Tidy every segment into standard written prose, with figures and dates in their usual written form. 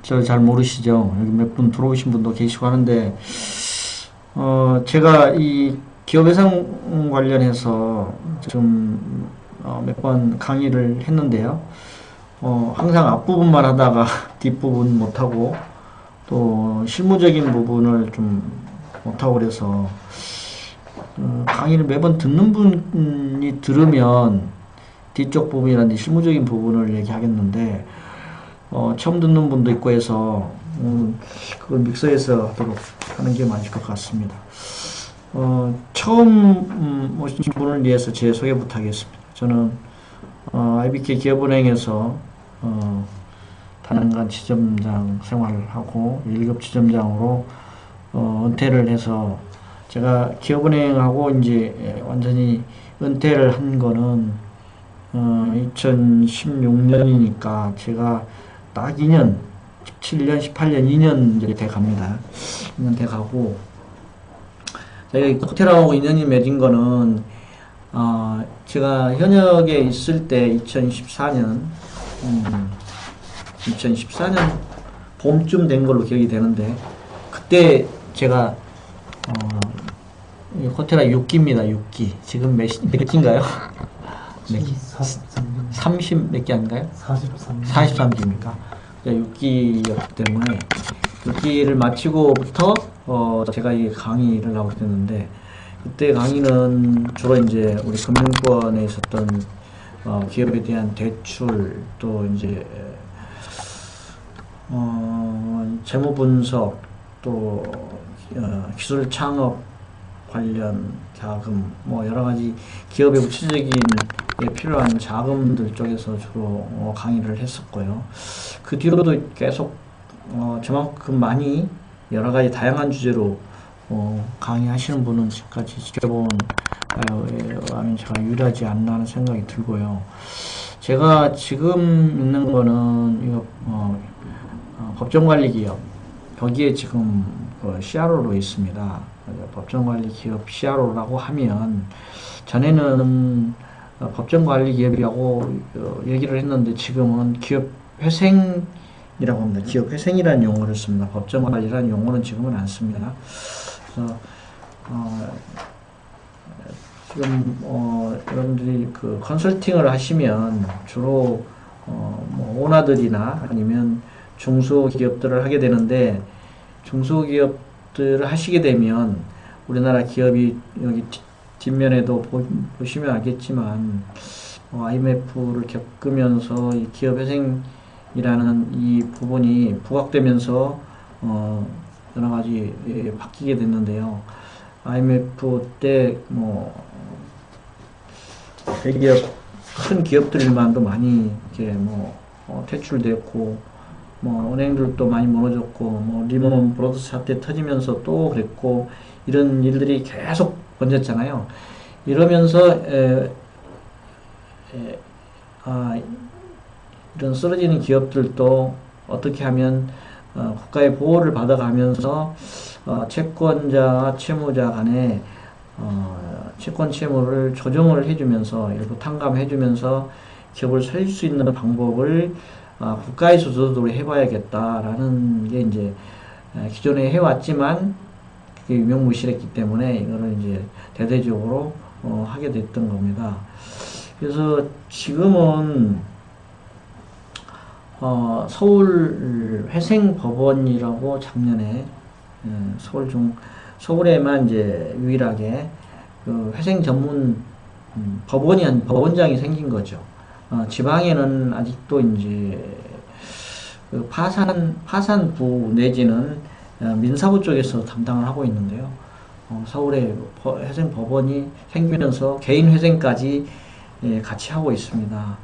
저 잘 모르시죠? 여기 몇 분 들어오신 분도 계시고 하는데, 제가 이 기업회생 관련해서 좀, 몇 번 강의를 했는데요. 항상 앞부분만 하다가 뒷부분 못하고, 또 실무적인 부분을 좀 못하고 그래서, 강의를 매번 듣는 분이 들으면 뒤쪽 부분이라든지 실무적인 부분을 얘기하겠는데, 처음 듣는 분도 있고 해서, 그걸 믹서해서 하도록 하는 게 맞을 것 같습니다. 처음 오신 분을 위해서 제 소개 부탁하겠습니다. 저는, IBK 기업은행에서, 단연간 지점장 생활을 하고, 1급 지점장으로, 은퇴를 해서, 제가 기업은행하고 이제 완전히 은퇴를 한 거는 2016년이니까 제가 딱 2년, 17년, 18년, 2년 이제 돼 갑니다. 2년 돼 가고, 제가 호텔하고 인연이 맺은 거는, 제가 현역에 있을 때 2014년 봄쯤 된 걸로 기억이 되는데, 그때 제가, 호텔하 6기입니다, 6기. 지금 몇 기인가요? 몇 기? 30 몇 기 아닌가요? 43기입니까? 6기였기 때문에 6기를 마치고부터 제가 이 강의를 하고 있었는데, 그때 강의는 주로 이제 우리 금융권에 있었던 기업에 대한 대출, 또 이제 재무 분석, 또 기술 창업 관련 자금, 뭐 여러 가지 기업의 구체적인 필요한 자금들 쪽에서 주로 강의를 했었고요. 그 뒤로도 계속 저만큼 많이 여러 가지 다양한 주제로 강의하시는 분은 지금까지 지켜본 바에 제가 유일하지 않나 하는 생각이 들고요. 제가 지금 있는 거는 이거 법정관리기업, 거기에 지금 CRO로 있습니다. 법정관리기업 CRO라고 하면, 전에는 법정관리기업이라고 얘기를 했는데 지금은 기업회생이라고 합니다. 기업회생이라는 용어를 씁니다. 법정관리라는 용어는 지금은 안 씁니다. 그래서 지금 여러분들이 그 컨설팅을 하시면 주로 뭐 오너들이나 아니면 중소기업들을 하게 되는데, 중소기업들을 하시게 되면 우리나라 기업이 여기 뒷면에도 보시면 알겠지만, IMF를 겪으면서 이 기업회생이라는 이 부분이 부각되면서 여러 가지 바뀌게 됐는데요. IMF 때 뭐 대기업, 큰 기업들만도 많이 이렇게 퇴출됐고, 은행들도 많이 무너졌고, 리먼 브러더스 사태 터지면서 또 그랬고, 이런 일들이 계속 번졌잖아요. 이러면서 이런 쓰러지는 기업들도 어떻게 하면 국가의 보호를 받아가면서 채권자와 채무자 간에 채권 채무를 조정을 해주면서, 일부 탕감해주면서 기업을 살릴 수 있는 방법을 국가에서 주도적으로 해봐야겠다라는 게 이제 기존에 해왔지만 그게 유명무실했기 때문에 이거를 이제 대대적으로 하게 됐던 겁니다. 그래서 지금은 서울 회생법원이라고 작년에 서울에만 이제 유일하게 그 회생 전문 법원장이 생긴 거죠. 지방에는 아직도 이제 그 파산부 내지는 민사부 쪽에서 담당을 하고 있는데요. 서울에 회생 법원이 생기면서 개인 회생까지 같이 하고 있습니다.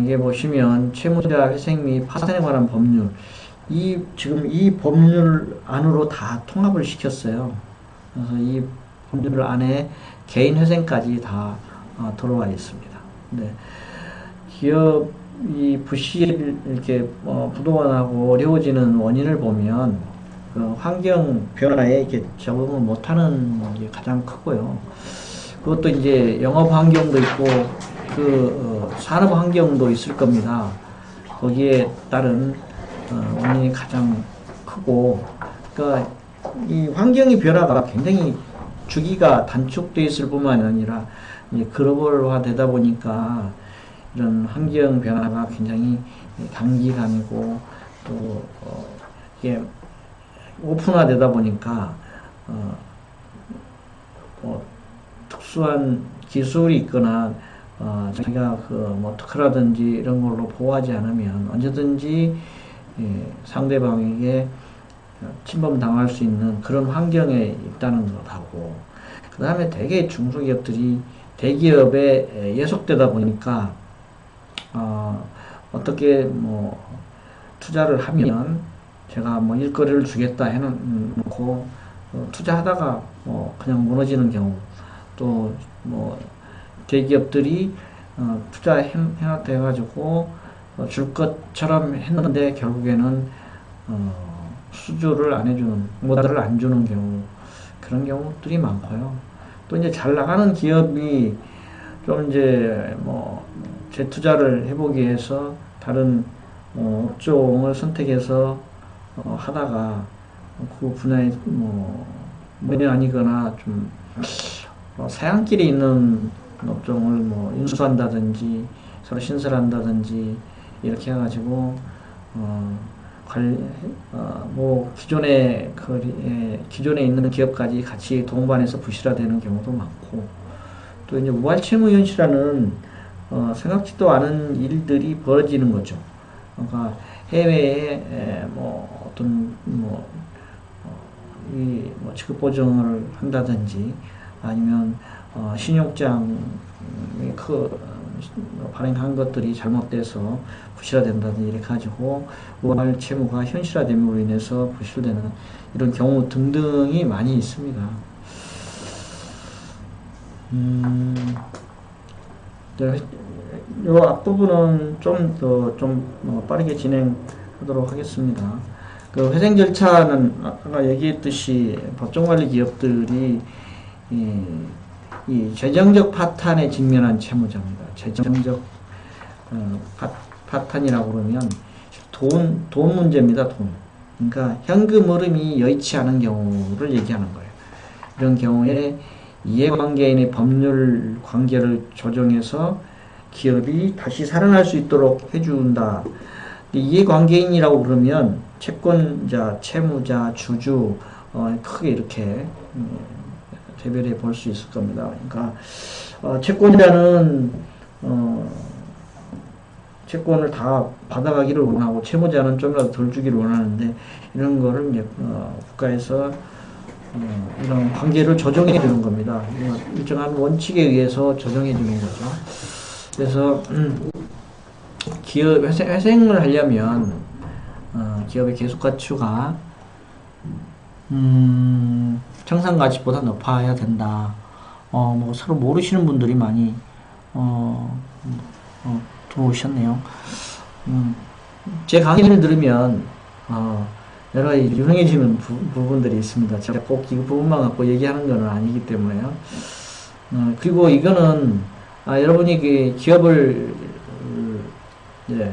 이게 보시면 채무자 회생 및 파산에 관한 법률, 지금 이 법률 안으로 다 통합을 시켰어요. 그래서 이 법률 안에 개인 회생까지 다 들어와 있습니다. 네. 기업이 부실 이렇게 부도가 어려워지는 원인을 보면 그 환경 변화에 이렇게 적응을 못하는 게 가장 크고요. 그것도 이제 영업 환경도 있고 그 산업 환경도 있을 겁니다. 거기에 따른 원인이 가장 크고, 그러니까 이 환경의 변화가 굉장히 주기가 단축되어 있을 뿐만 아니라 이제 글로벌화 되다 보니까 이런 환경 변화가 굉장히 단기간이고 또 이게 오픈화되다 보니까 특수한 기술이 있거나 자기가 뭐 특허라든지 이런 걸로 보호하지 않으면 언제든지 상대방에게 침범 당할 수 있는 그런 환경에 있다는 것하고, 그 다음에 대개 중소기업들이 대기업에 예속되다 보니까 어떻게 뭐 투자를 하면 제가 뭐 일거리를 주겠다 해놓고 투자하다가 뭐 그냥 무너지는 경우, 또 뭐 대기업들이 투자해가지고 줄 것처럼 했는데 결국에는 수주를 안 해주는, 오더를 안 주는 경우, 그런 경우들이 많고요. 또 이제 잘 나가는 기업이 좀 이제 뭐 재투자를 해보기 위해서 다른 업종을 선택해서 하다가 그 분야에 뭐 문이 아니거나 좀 사양길에 있는 업종을 뭐 인수한다든지 서로 신설한다든지 이렇게 해가지고 뭐 기존에 있는 기업까지 같이 동반해서 부실화되는 경우도 많고, 또 이제 우발채무 현실화는 생각지도 않은 일들이 벌어지는 거죠. 그러니까 해외에 뭐 어떤 뭐 지급 보증을 한다든지 아니면 신용장이 발행한 것들이 잘못돼서 부실화된다든지 이렇게 가지고 우발 채무가 현실화됨으로 인해서 부실되는 이런 경우 등등이 많이 있습니다. 요 앞부분은 좀 더 빠르게 진행하도록 하겠습니다. 그 회생 절차는 아까 얘기했듯이 법정관리 기업들이 이 재정적 파탄에 직면한 채무자입니다. 재정적 파탄이라고 그러면 돈 문제입니다. 돈. 그러니까 현금 흐름이 여의치 않은 경우를 얘기하는 거예요. 이런 경우에 이해관계인의 법률 관계를 조정해서 기업이 다시 살아날 수 있도록 해준다. 이해관계인이라고 그러면 채권자, 채무자, 주주 크게 이렇게 대별해 볼 수 있을 겁니다. 그러니까 채권자는 채권을 다 받아가기를 원하고 채무자는 좀이라도 덜 주기를 원하는데, 이런 거를 이제 국가에서 이런 관계를 조정해 주는 겁니다. 일정한 원칙에 의해서 조정해 주는 거죠. 그래서 기업 회생을 하려면 기업의 계속가치가 청산가치보다 높아야 된다. 뭐 서로 모르시는 분들이 많이 들어오셨네요. 제 강의를 들으면 여러 유명해지는 부분들이 있습니다. 제가 꼭 이 부분만 갖고 얘기하는 건 아니기 때문에요. 그리고 이거는 여러분이 그 기업을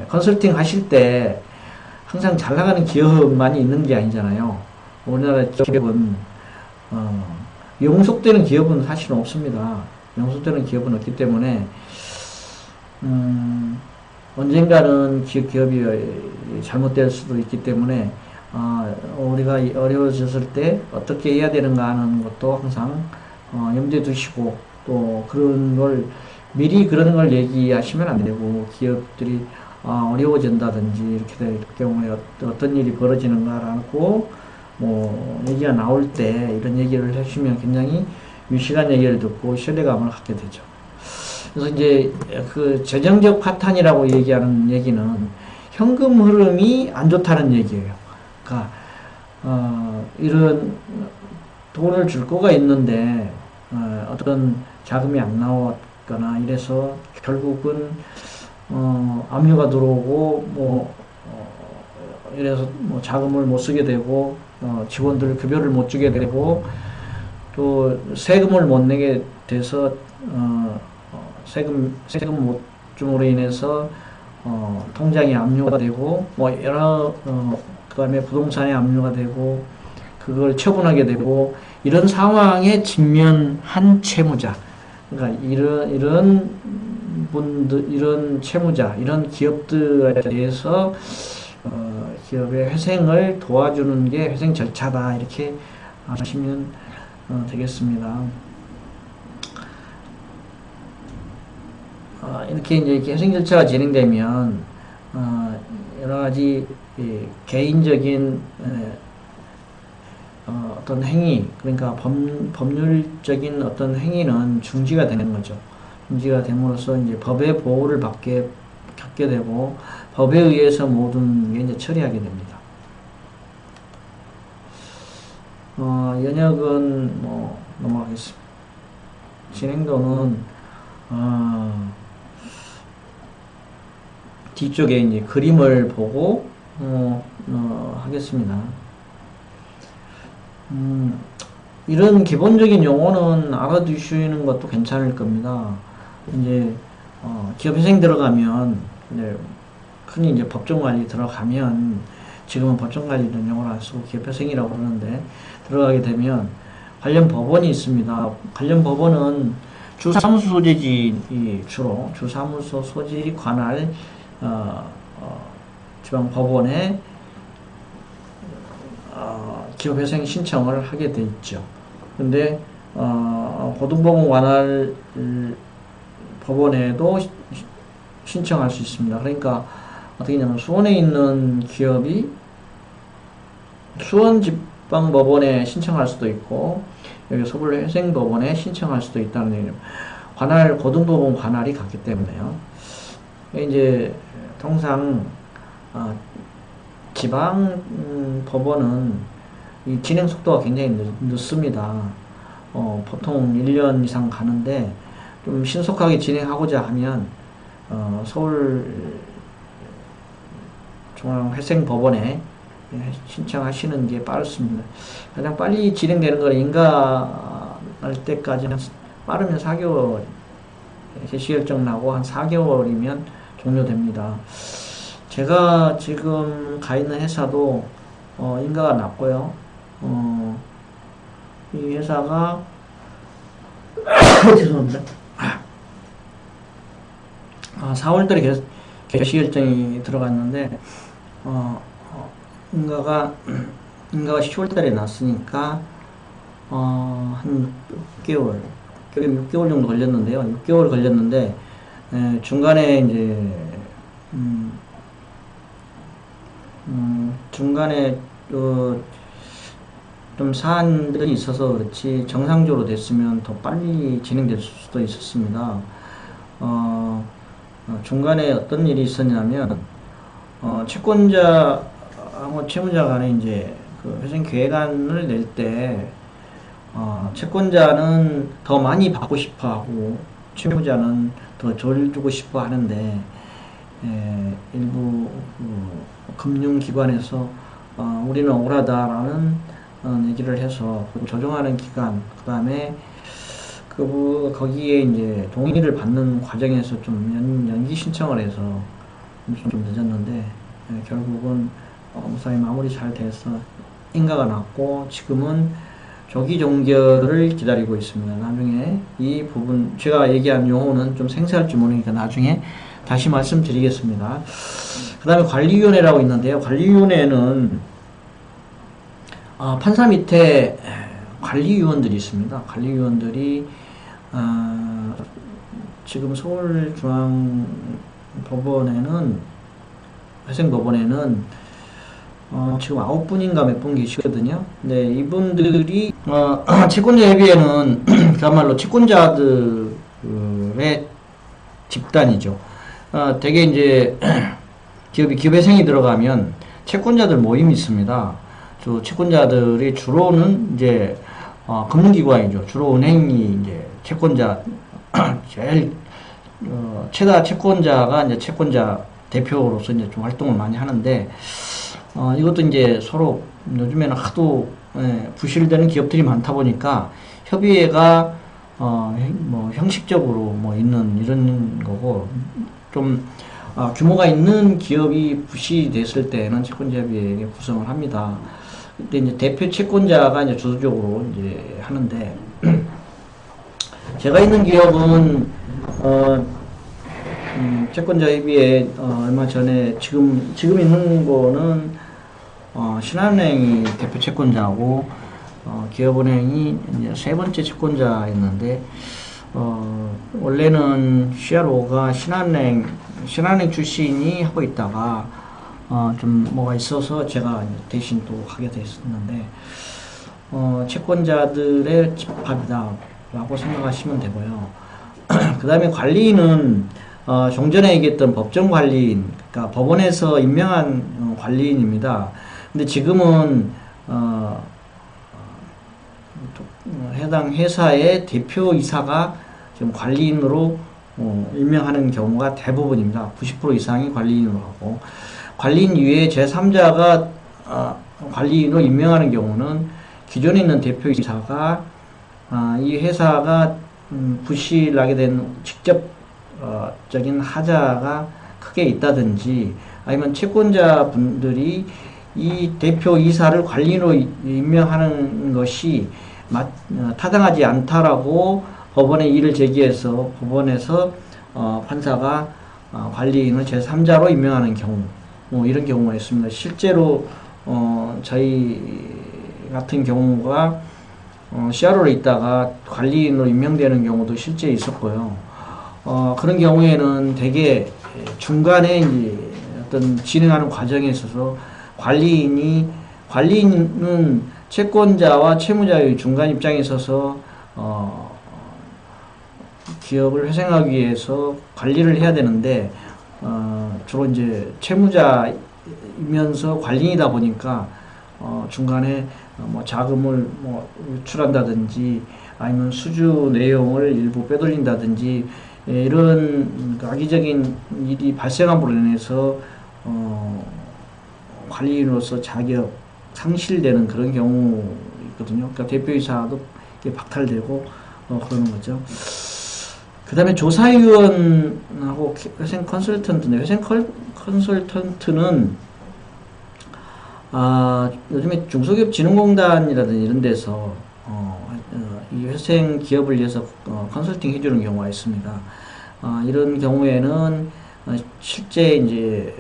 컨설팅 하실 때 항상 잘 나가는 기업만이 있는 게 아니잖아요. 우리나라 기업은 용속되는 기업은 사실은 없습니다. 용속되는 기업은 없기 때문에 언젠가는 기업이 잘못될 수도 있기 때문에 우리가 어려워졌을 때 어떻게 해야 되는가 하는 것도 항상 염두에 두시고, 또 그런 걸 미리 그런 걸 얘기하시면 안 되고, 기업들이 어려워진다든지 이렇게 될 경우에 어떤 일이 벌어지는가라고 뭐 얘기가 나올 때 이런 얘기를 해주시면 굉장히 유식한 얘기를 듣고 신뢰감을 갖게 되죠. 그래서 이제 그 재정적 파탄이라고 얘기하는 얘기는 현금 흐름이 안 좋다는 얘기예요. 그러니까 이런 돈을 줄 거가 있는데 어떤 자금이 안 나왔거나 이래서 결국은 압류가 들어오고 뭐 이래서 뭐 자금을 못 쓰게 되고 직원들 급여를 못 주게 되고 또 세금을 못 내게 돼서 세금 못 줌으로 인해서 통장에 압류가 되고, 뭐, 그 다음에 부동산에 압류가 되고, 그걸 처분하게 되고, 이런 상황에 직면한 채무자. 그러니까 이런 분들, 이런 채무자, 이런 기업들에 대해서, 기업의 회생을 도와주는 게 회생 절차다. 이렇게 하시면 되겠습니다. 이렇게 이제 회생 절차가 진행되면 여러 가지 개인적인 어떤 행위, 그러니까 법률적인 어떤 행위는 중지가 되는 거죠. 중지가 됨으로써 이제 법의 보호를 갖게 되고 법에 의해서 모든 게 이제 처리하게 됩니다. 연역은 뭐 넘어가겠습니다. 진행도는 뒤쪽에 이제 그림을 보고 하겠습니다. 이런 기본적인 용어는 알아두시는 것도 괜찮을 겁니다. 이제 기업회생 들어가면 흔히 이제 법정관리 들어가면 지금은 법정관리는 용어를 안 쓰고 기업회생이라고 그러는데 들어가게 되면 관련 법원이 있습니다. 관련 법원은 주사무소 소재지 주로 주사무소 소지 관할 지방법원에 기업회생 신청을 하게 돼 있죠. 근데 고등법원 관할 법원에도 신청할 수 있습니다. 그러니까 어떻게냐면 수원에 있는 기업이 수원지방법원에 신청할 수도 있고 여기 서울회생법원에 신청할 수도 있다는 얘기입니다. 관할 고등법원 관할이 같기 때문에요. 이제 통상 지방 법원은 이 진행 속도가 굉장히 늦습니다. 보통 1년 이상 가는데 좀 신속하게 진행하고자 하면 서울 중앙회생법원에 신청하시는 게 빠르습니다. 가장 빨리 진행되는 건 인가할 때까지는 빠르면 4개월 개시결정 나고 한 4개월이면 종료됩니다. 제가 지금 가 있는 회사도 인가가 났고요. 이 회사가 죄송합니다. 4월달에 개시결정이 들어갔는데 인가가 10월달에 났으니까 한 6개월 6개월 정도 걸렸는데요. 6개월 걸렸는데 중간에 이제 중간에 좀 사안들이 있어서 그렇지 정상적으로 됐으면 더 빨리 진행될 수도 있었습니다. 중간에 어떤 일이 있었냐면 채권자하고 채무자 간에 이제 그 회생 계획안을 낼 때 채권자는 더 많이 받고 싶어 하고 채무자는 더 덜 주고 싶어 하는데 일부 금융기관에서 우리는 억울하다라는 얘기를 해서 조정하는 기간, 그 다음에 거기에 이제 동의를 받는 과정에서 좀 연기 신청을 해서 좀 늦었는데 결국은 무사히 마무리 잘 돼서 인가가 났고 지금은 조기 종결을 기다리고 있습니다. 나중에 이 부분 제가 얘기한 용어는 좀 생소할지 모르니까 나중에 다시 말씀드리겠습니다. 그 다음에 관리위원회라고 있는데요. 관리위원회는 판사 밑에 관리위원들이 있습니다. 관리위원들이 지금 서울중앙법원에는 회생법원에는 지금 9분인가 몇 분 계시거든요. 네, 이분들이 채권자 협의회는 그야말로 채권자들의 집단이죠. 되게 이제 기업회생이 들어가면 채권자들 모임이 있습니다. 저 채권자들이 주로는 이제 금융기관이죠. 주로 은행이 이제 채권자 제일 최다 채권자가 이제 채권자 대표로서 이제 좀 활동을 많이 하는데 이것도 이제 서로 요즘에는 하도 부실되는 기업들이 많다 보니까 협의회가 뭐 형식적으로 뭐 있는 이런 거고 좀 규모가 있는 기업이 부실됐을 때는 채권자협의회 구성을 합니다. 그때 이제 대표 채권자가 이제 주도적으로 이제 하는데, 제가 있는 기업은 채권자협의회 얼마 전에 지금 있는 거는 신한은행이 대표 채권자고 기업은행이 이제 세 번째 채권자였는데, 원래는 CRO가 신한은행 출신이 하고 있다가 좀 뭐가 있어서 제가 대신 또 하게 됐었는데, 채권자들의 집합이다라고 생각하시면 되고요. 그 다음에 관리인은 좀 전에 얘기했던 법정관리인, 그러니까 법원에서 임명한 관리인입니다. 근데 지금은 해당 회사의 대표이사가 지금 관리인으로 임명하는 경우가 대부분입니다. 90% 이상이 관리인으로 하고, 관리인 이외에 제3자가 관리인으로 임명하는 경우는 기존에 있는 대표이사가 이 회사가 부실하게 된 직접적인 하자가 크게 있다든지, 아니면 채권자분들이 이 대표이사를 관리인으로 임명하는 것이 타당하지 않다라고 법원에 이를 제기해서 법원에서 판사가 관리인을 제3자로 임명하는 경우, 이런 경우가 있습니다. 실제로 저희 같은 경우가 CRO에 있다가 관리인으로 임명되는 경우도 실제 있었고요. 그런 경우에는 대개 중간에 이제 어떤 진행하는 과정에 있어서 관리인은 채권자와 채무자의 중간 입장에 있어서 기업을 회생하기 위해서 관리를 해야 되는데, 주로 이제 채무자이면서 관리인이다 보니까 중간에 뭐 자금을 유출한다든지 아니면 수주 내용을 일부 빼돌린다든지 이런 악의적인 일이 발생함으로 인해서 관리인으로서 자격 상실되는 그런 경우 있거든요. 그러니까 대표이사도 박탈되고 그러는 거죠. 그 다음에 조사위원하고 회생 컨설턴트인데, 회생 컨설턴트는 요즘에 중소기업진흥공단이라든지 이런 데서 이 회생 기업을 위해서 컨설팅 해주는 경우가 있습니다. 이런 경우에는 실제 이제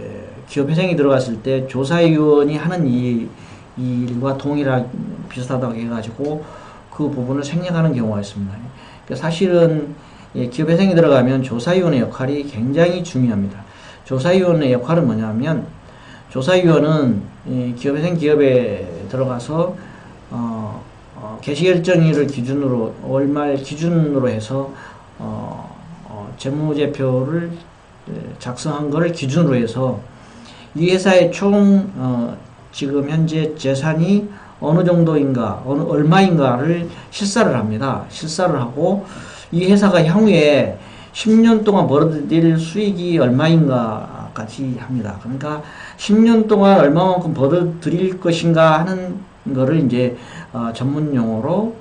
기업 회생이 들어갔을 때 조사위원이 하는 이 일과 비슷하다고 해가지고 그 부분을 생략하는 경우가 있습니다. 그러니까 사실은 기업 회생이 들어가면 조사위원의 역할이 굉장히 중요합니다. 조사위원의 역할은 뭐냐면, 조사위원은 기업회생 기업에 들어가서 개시결정일을 기준으로 월말 기준으로 해서 재무제표를 작성한 것을 기준으로 해서 이 회사의 총 지금 현재 재산이 어느 정도인가, 얼마인가를 실사를 합니다. 실사를 하고 이 회사가 향후에 10년 동안 벌어들일 수익이 얼마인가까지 합니다. 그러니까 10년 동안 얼마만큼 벌어들일 것인가 하는 거를 이제 전문 용어로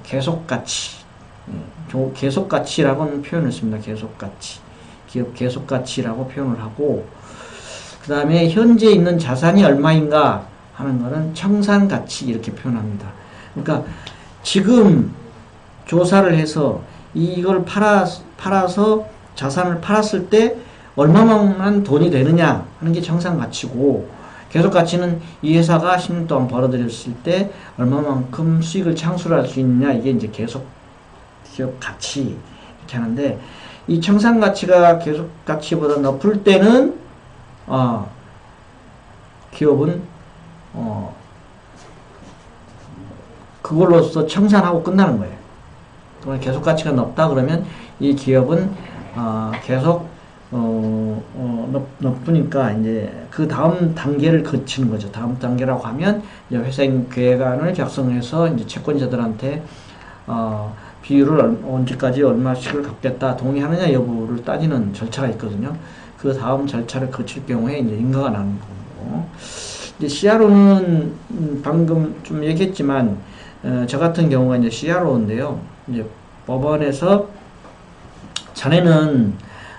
계속가치, 계속가치라고는 표현을 씁니다. 계속가치, 기업 계속가치라고 표현을 하고, 그 다음에 현재 있는 자산이 얼마인가 하는 거는 청산가치 이렇게 표현합니다. 그러니까 지금 조사를 해서 이걸 팔아서 자산을 팔았을 때 얼마만한 돈이 되느냐 하는 게 청산가치고, 계속가치는 이 회사가 10년 동안 벌어들였을 때 얼마만큼 수익을 창출할 수 있느냐, 이게 이제 기업가치 이렇게 하는데, 이 청산가치가 계속가치보다 높을 때는 기업은 그걸로써 청산하고 끝나는 거예요. 그러면 계속가치가 높다 그러면 이 기업은 계속 높으니까 이제 그 다음 단계를 거치는 거죠. 다음 단계라고 하면 이제 회생 계획안을 작성해서 이제 채권자들한테 비율을 언제까지 얼마씩을 갚겠다 동의하느냐 여부를 따지는 절차가 있거든요. 그 다음 절차를 거칠 경우에 이제 인가가 나는 거고, 이제 CRO는 방금 좀 얘기했지만 저 같은 경우가 이제 CRO인데요. 이제 법원에서 자네는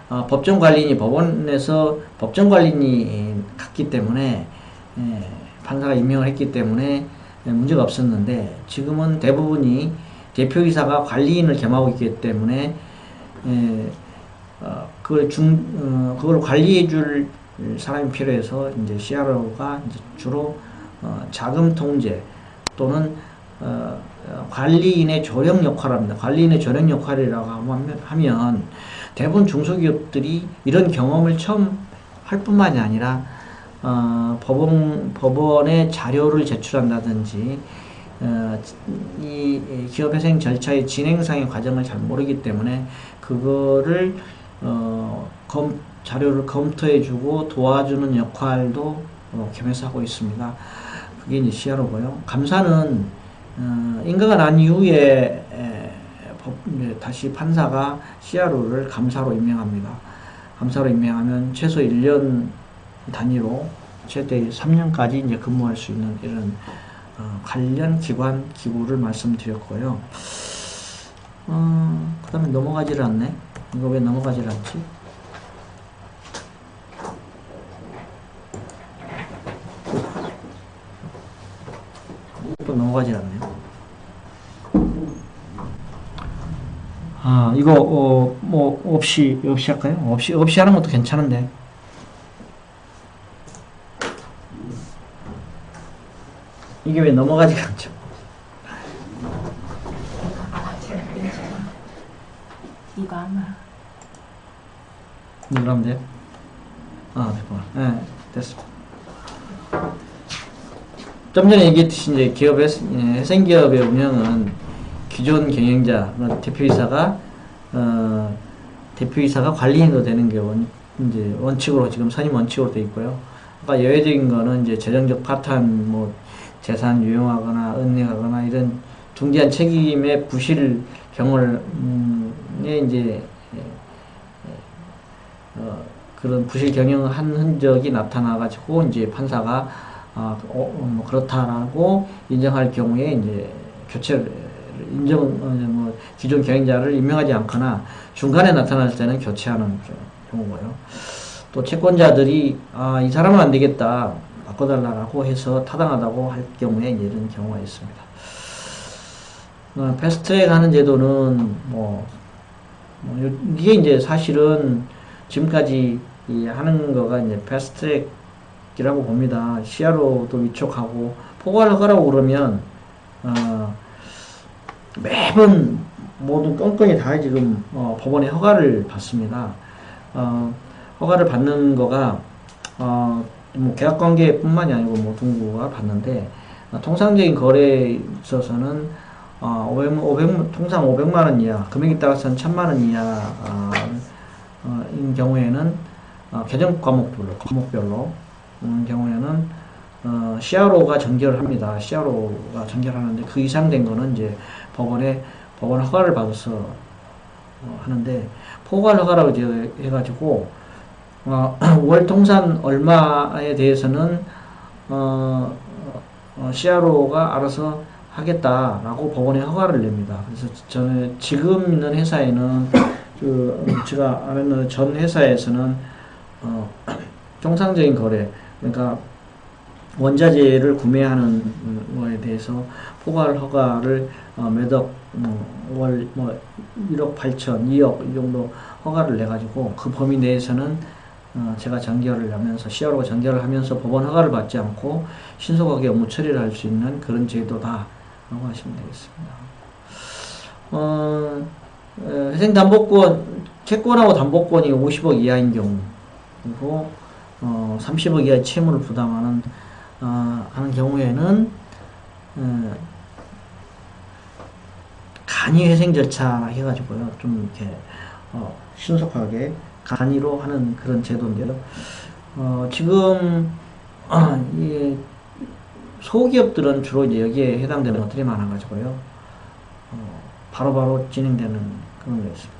법정관리인이 법원에서 법정관리인이 갔기 때문에 판사가 임명을 했기 때문에 문제가 없었는데, 지금은 대부분이 대표이사가 관리인을 겸하고 있기 때문에 그걸 관리해 줄 사람이 필요해서 이제 CRO가 이제 주로 자금 통제 또는 관리인의 조력 역할을 합니다. 관리인의 조력 역할이라고 하면 대부분 중소기업들이 이런 경험을 처음 할 뿐만이 아니라 법원에 자료를 제출한다든지 이 기업회생 절차의 진행상의 과정을 잘 모르기 때문에 그거를 자료를 검토해주고 도와주는 역할도 겸해서 하고 있습니다. 그게 이제 CRO고요. 감사는 인가가 난 이후에 다시 판사가 CRO를 감사로 임명합니다. 감사로 임명하면 최소 1년 단위로 최대 3년까지 이제 근무할 수 있는 이런 관련 기관 기구를 말씀드렸고요. 그 다음에 넘어가지를 않네. 이거 왜 넘어가지를 않지? 또 넘어가질 않네요. 이거 뭐 없이 할까요? 없이 하는 것도 괜찮은데. 이게 왜 넘어가지가 않죠? 이거 아마 누르면 돼요? 됐구나. 네, 됐습니다. 좀 전에 얘기했듯이 이제 회생기업의 운영은 기존 경영자, 대표이사가 관리인으로 되는 게 이제 원칙으로 지금 선임 원칙으로 되어 있고요. 아까 예외적인 거는 이제 재정적 파탄, 뭐 재산 유용하거나 은닉하거나 이런 중대한 책임의 부실 경험에 이제 그런 부실 경영을 한 흔적이 나타나가지고 이제 판사가 뭐 그렇다라고 인정할 경우에 이제 교체를 기존 경영자를 임명하지 않거나 중간에 나타날 때는 교체하는 경우고요. 또 채권자들이 이 사람은 안 되겠다, 바꿔달라고 해서 타당하다고 할 경우에 이런 경우가 있습니다. 패스트트랙 하는 제도는 이게 이제 사실은 지금까지 하는 거가 이제 패스트트랙이라고 봅니다. CRO도 위촉하고 포괄 허가라고 그러면 매번 모든 건건이 다 지금 법원의 허가를 받습니다. 허가를 받는 거가 뭐 계약관계뿐만이 아니고 모든 구가 받는데, 통상적인 거래에 있어서는 통상 500만 원 이하, 금액에 따라서는 1000만 원 이하인 경우에는 개정 과목별로 경우에는 CRO가 전결을 합니다. CRO가 전결하는데 그 이상 된 거는 이제 법원 허가를 받아서 하는데, 포괄 허가라고 해가지고 월 통산 얼마에 대해서는 CRO가 알아서 하겠다라고 법원에 허가를 냅니다. 그래서 저는 지금 있는 회사에는 제가 아는 전 회사에서는 통상적인 거래, 그러니까 원자재를 구매하는 거에 대해서 포괄 허가를 매덕 월 1억 8천, 2억 이 정도 허가를 내 가지고 그 범위 내에서는 제가 전결을 하면서 CRO가 전결을 하면서 법원 허가를 받지 않고 신속하게 업무 처리를 할 수 있는 그런 제도다라고 하시면 되겠습니다. 회생담보권, 채권하고 담보권이 50억 이하인 경우, 그리고 30억 이하의 채무를 부담하는 하는 경우에는 간이 회생 절차 해가지고요, 좀 이렇게 신속하게 간이로 하는 그런 제도인데요. 지금 이 소기업들은 주로 이제 여기에 해당되는 것들이 많아가지고요, 바로바로 진행되는 그런 게 있습니다.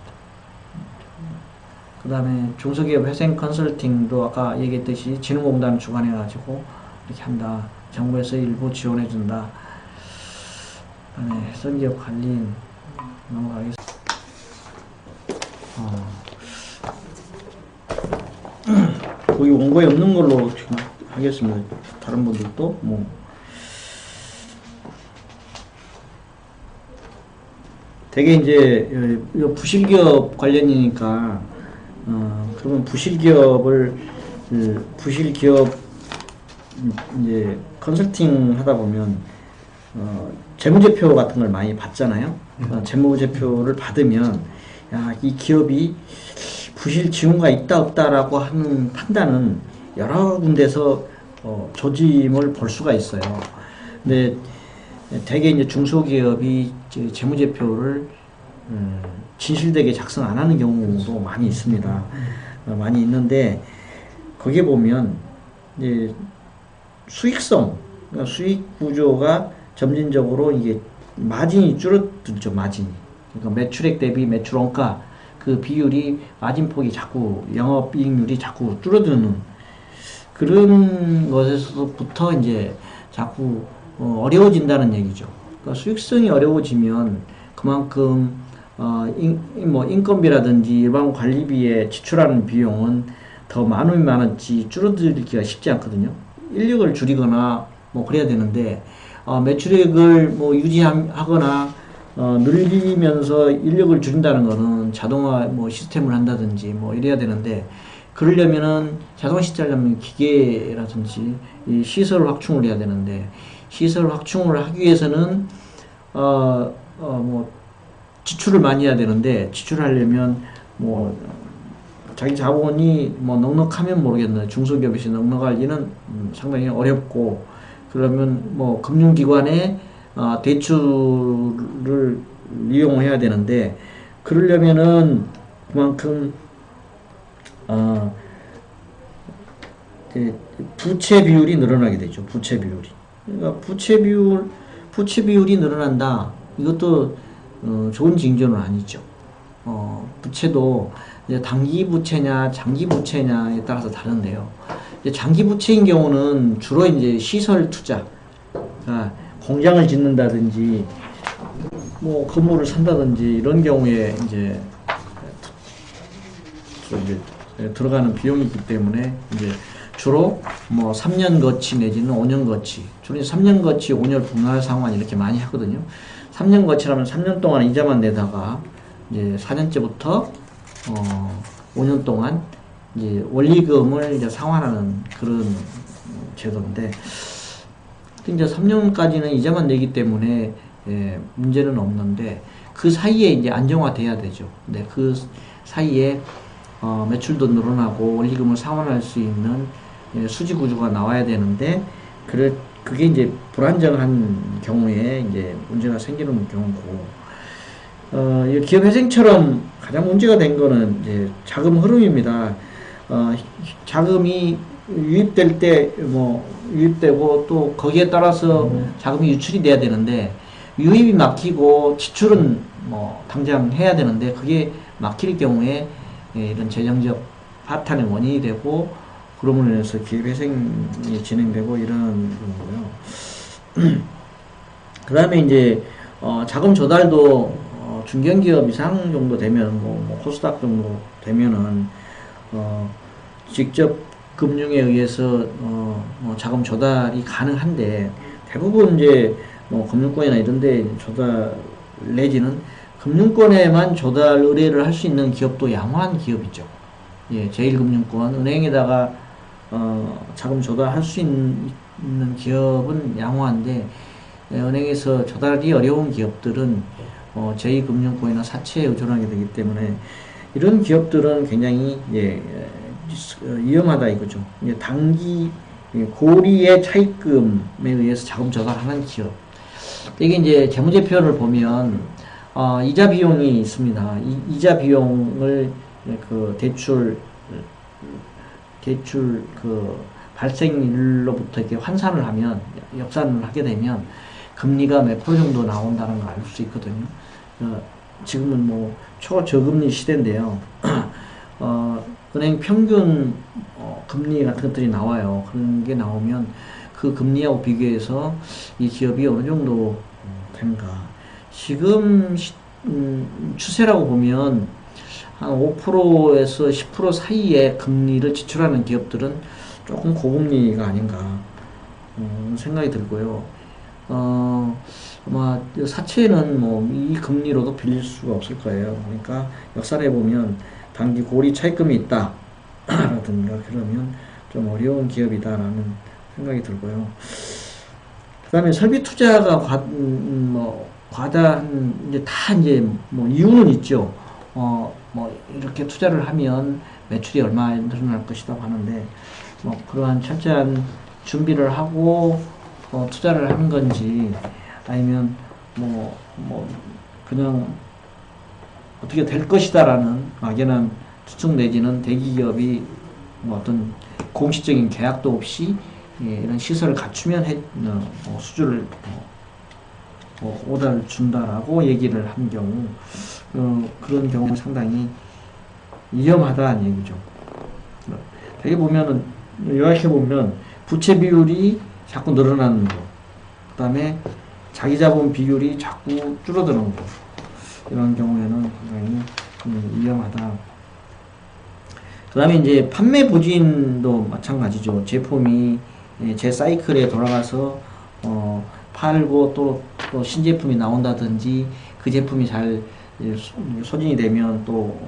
그 다음에 중소기업 회생 컨설팅도 아까 얘기했듯이 진흥공단을 주관해가지고 이렇게 한다. 정부에서 일부 지원해준다. 그 다음에 선기업 관리인 넘어가겠습니다. 거기 원고에 없는 걸로 지금 하겠습니다. 다른 분들도 뭐 되게 이제 부실기업 관련이니까 그러면 부실기업 이제 컨설팅 하다 보면 재무제표 같은 걸 많이 받잖아요. 재무제표를 받으면 야, 이 기업이 부실 징후가 있다 없다라고 하는 판단은 여러 군데서 조짐을 볼 수가 있어요. 근데 대개 이제 중소기업이 재무제표를 진실되게 작성 안 하는 경우도 많이 있습니다. 많이 있는데 거기에 보면 이제 수익성, 그러니까 수익 구조가 점진적으로 이게 마진이 줄어들죠. 마진이. 그러니까 매출액 대비 매출 원가 그 비율이 마진폭이 자꾸 영업이익률이 자꾸 줄어드는 그런 것에서부터 이제 자꾸 어려워진다는 얘기죠. 그러니까 수익성이 어려워지면 그만큼 뭐 인건비라든지 일반 관리비에 지출하는 비용은 더 많으면 많았지 줄어들기가 쉽지 않거든요. 인력을 줄이거나 뭐 그래야 되는데 매출액을 뭐 유지하거나 늘리면서 인력을 줄인다는 거는 자동화 뭐 시스템을 한다든지 뭐 이래야 되는데 그러려면은 자동화 시스템을 하려면 기계라든지 이 시설 확충을 해야 되는데 시설 확충을 하기 위해서는 뭐 지출을 많이 해야 되는데 지출하려면 뭐 자기 자본이 뭐 넉넉하면 모르겠는데 중소기업이 넉넉할 리는 상당히 어렵고 그러면 뭐 금융기관에 대출을 이용해야 되는데 그러려면은 그만큼 부채 비율이 늘어나게 되죠. 부채 비율이. 그러니까 부채 비율이 늘어난다. 이것도 좋은 징조는 아니죠. 부채도 이제 단기 부채냐 장기 부채냐에 따라서 다른데요. 이제 장기 부채인 경우는 주로 이제 시설 투자, 공장을 짓는다든지 뭐 건물을 산다든지 이런 경우에 이제 들어가는 비용이기 때문에 이제 주로 뭐 3년 거치 내지는 5년 거치, 주로 3년 거치 5년 분할 상환 이렇게 많이 하거든요. 3년 거치라면 3년 동안 이자만 내다가 이제 4년째부터 5년 동안 이제 원리금을 이제 상환하는 그런 제도인데 이제 3년까지는 이자만 내기 때문에 문제는 없는데 그 사이에 이제 안정화돼야 되죠. 근데 그 사이에 매출도 늘어나고 원리금을 상환할 수 있는 수지 구조가 나와야 되는데 그게 이제 불안정한 경우에 이제 문제가 생기는 경우고 기업회생처럼 가장 문제가 된 거는 이제 자금 흐름입니다. 자금이 유입될 때 뭐 유입되고 또 거기에 따라서 자금이 유출이 돼야 되는데 유입이 막히고 지출은 뭐 당장 해야 되는데 그게 막힐 경우에 이런 재정적 파탄의 원인이 되고 그러므로 인해서 기업회생이 진행되고 이런 거고요. 그 다음에 이제 자금 조달도 중견기업 이상 정도 되면 뭐 코스닥 정도 되면은 직접 금융에 의해서 뭐 자금 조달이 가능한데 대부분 이제 뭐 금융권이나 이런데 조달 내지는 금융권에만 조달 의뢰를 할 수 있는 기업도 양호한 기업이죠. 예, 제1금융권 은행에다가 자금 조달할 수 있는 기업은 양호한데 은행에서 조달이 어려운 기업들은 제2금융권이나 사채에 의존하게 되기 때문에 이런 기업들은 굉장히 위험하다 이거죠. 단기 고리의 차입금에 의해서 자금 조달하는 기업. 이게 이제 재무제표를 보면 이자 비용이 있습니다. 이자 비용을 그 대출 그 발생일로부터 이렇게 환산을 하면 역산을 하게 되면 금리가 몇 프로 정도 나온다는 걸 알 수 있거든요. 지금은 뭐 초저금리 시대인데요. 은행 평균 금리 같은 것들이 나와요. 그런 게 나오면 그 금리하고 비교해서 이 기업이 어느 정도 되는가. 지금 추세라고 보면 한 5%에서 10% 사이의 금리를 지출하는 기업들은 조금 고금리가 아닌가 생각이 들고요. 아마 사채는 뭐 이 금리로도 빌릴 수가 없을 거예요. 그러니까 역산해 보면 단기 고리 차입금이 있다 라든가 그러면 좀 어려운 기업이다라는 생각이 들고요. 그 다음에 설비 투자가 과다한, 이제 다 이제 뭐 이유는 있죠. 뭐 이렇게 투자를 하면 매출이 얼마 늘어날 것이다 하는데, 뭐 그러한 철저한 준비를 하고, 투자를 하는 건지, 아니면 뭐 그냥 어떻게 될 것이다라는 막연한 추측 내지는 대기업이 뭐 어떤 공식적인 계약도 없이 이런 시설을 갖추면 수주를 오다를 준다라고 얘기를 한 경우 그런 경우는 상당히 위험하다는 얘기죠. 되게 보면은 요약해 보면 부채 비율이 자꾸 늘어나는 거, 그 다음에 자기 자본 비율이 자꾸 줄어드는 거, 이런 경우에는 상당히 위험하다. 그 다음에 이제 판매 부진도 마찬가지죠. 제품이 제 사이클에 돌아가서 팔고 또 신제품이 나온다든지 그 제품이 잘 소진이 되면 또